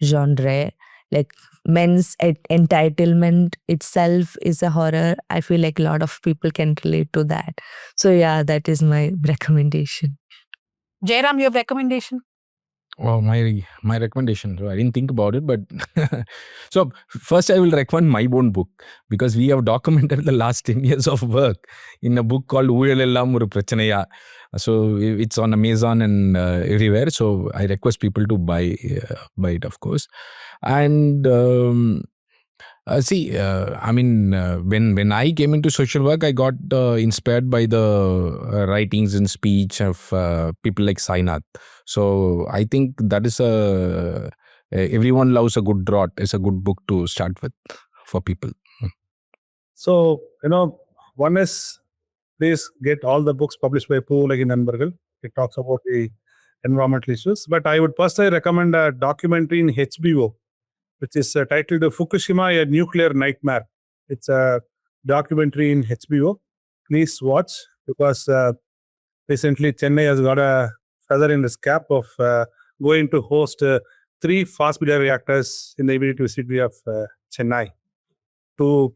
genre. Like men's entitlement itself is a horror. I feel like a lot of people can relate to that. So yeah, that is my recommendation. Jairam, you have recommendation? Well, my recommendation. So I didn't think about it, but so first I will recommend my own book because we have documented the last 10 years of work in a book called Ooyalellam Oru Prachanaya. So it's on Amazon and everywhere. So I request people to buy it, of course. And when I came into social work, I got inspired by the writings and speech of people like Sainath. So I think that is everyone loves a good drought. It's a good book to start with for people. So, one is please get all the books published by Pooja like in Nanbargal. It talks about the environmental issues. But I would personally recommend a documentary in HBO, which is titled Fukushima, a Nuclear Nightmare. It's a documentary in HBO. Please watch because recently Chennai has got a feather in its cap of going to host 3 fast breeder reactors in the immediate vicinity of Chennai. One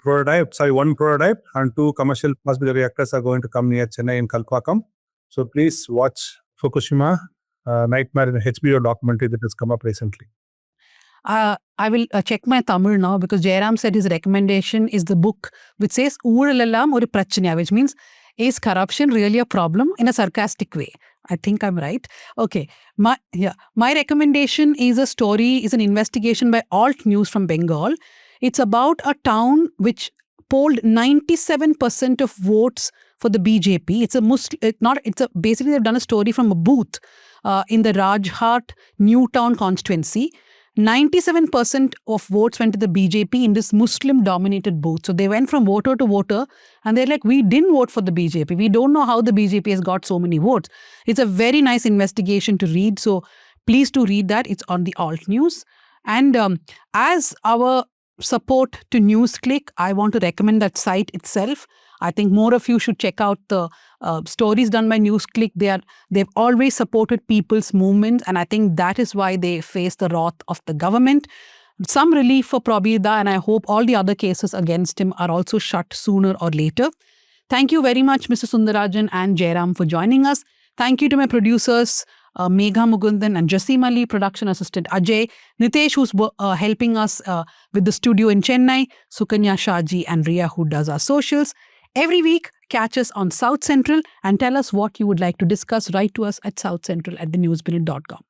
prototype and 2 commercial fast breeder reactors are going to come near Chennai in Kalpakkam. So please watch Fukushima Nightmare in the HBO documentary that has come up recently. I will check my Tamil now because Jairam said his recommendation is the book which says Ooyalellam Oru Prachanaya, which means is corruption really a problem in a sarcastic way? I think I'm right. Okay. My recommendation is an investigation by Alt News from Bengal. It's about a town which polled 97% of votes for the BJP. Basically they've done a story from a booth in the Rajhat Newtown constituency. 97% of votes went to the BJP in this Muslim-dominated booth. So they went from voter to voter and they're like, we didn't vote for the BJP. We don't know how the BJP has got so many votes. It's a very nice investigation to read. So please do read that. It's on the Alt News. And as our support to NewsClick, I want to recommend that site itself. I think more of you should check out the stories done by NewsClick. They've always supported people's movements, and I think that is why they face the wrath of the government. Some relief for Prabir, and I hope all the other cases against him are also shut sooner or later. Thank you very much, Mr. Sundarajan and Jairam, for joining us. Thank you to my producers, Megha Mugundan and Jasim Ali, production assistant Ajay, Nitesh, who's helping us with the studio in Chennai, Sukanya Shaji and Ria, who does our socials. Every week, catch us on South Central and tell us what you would like to discuss. Write to us at southcentral@thenewsminute.com.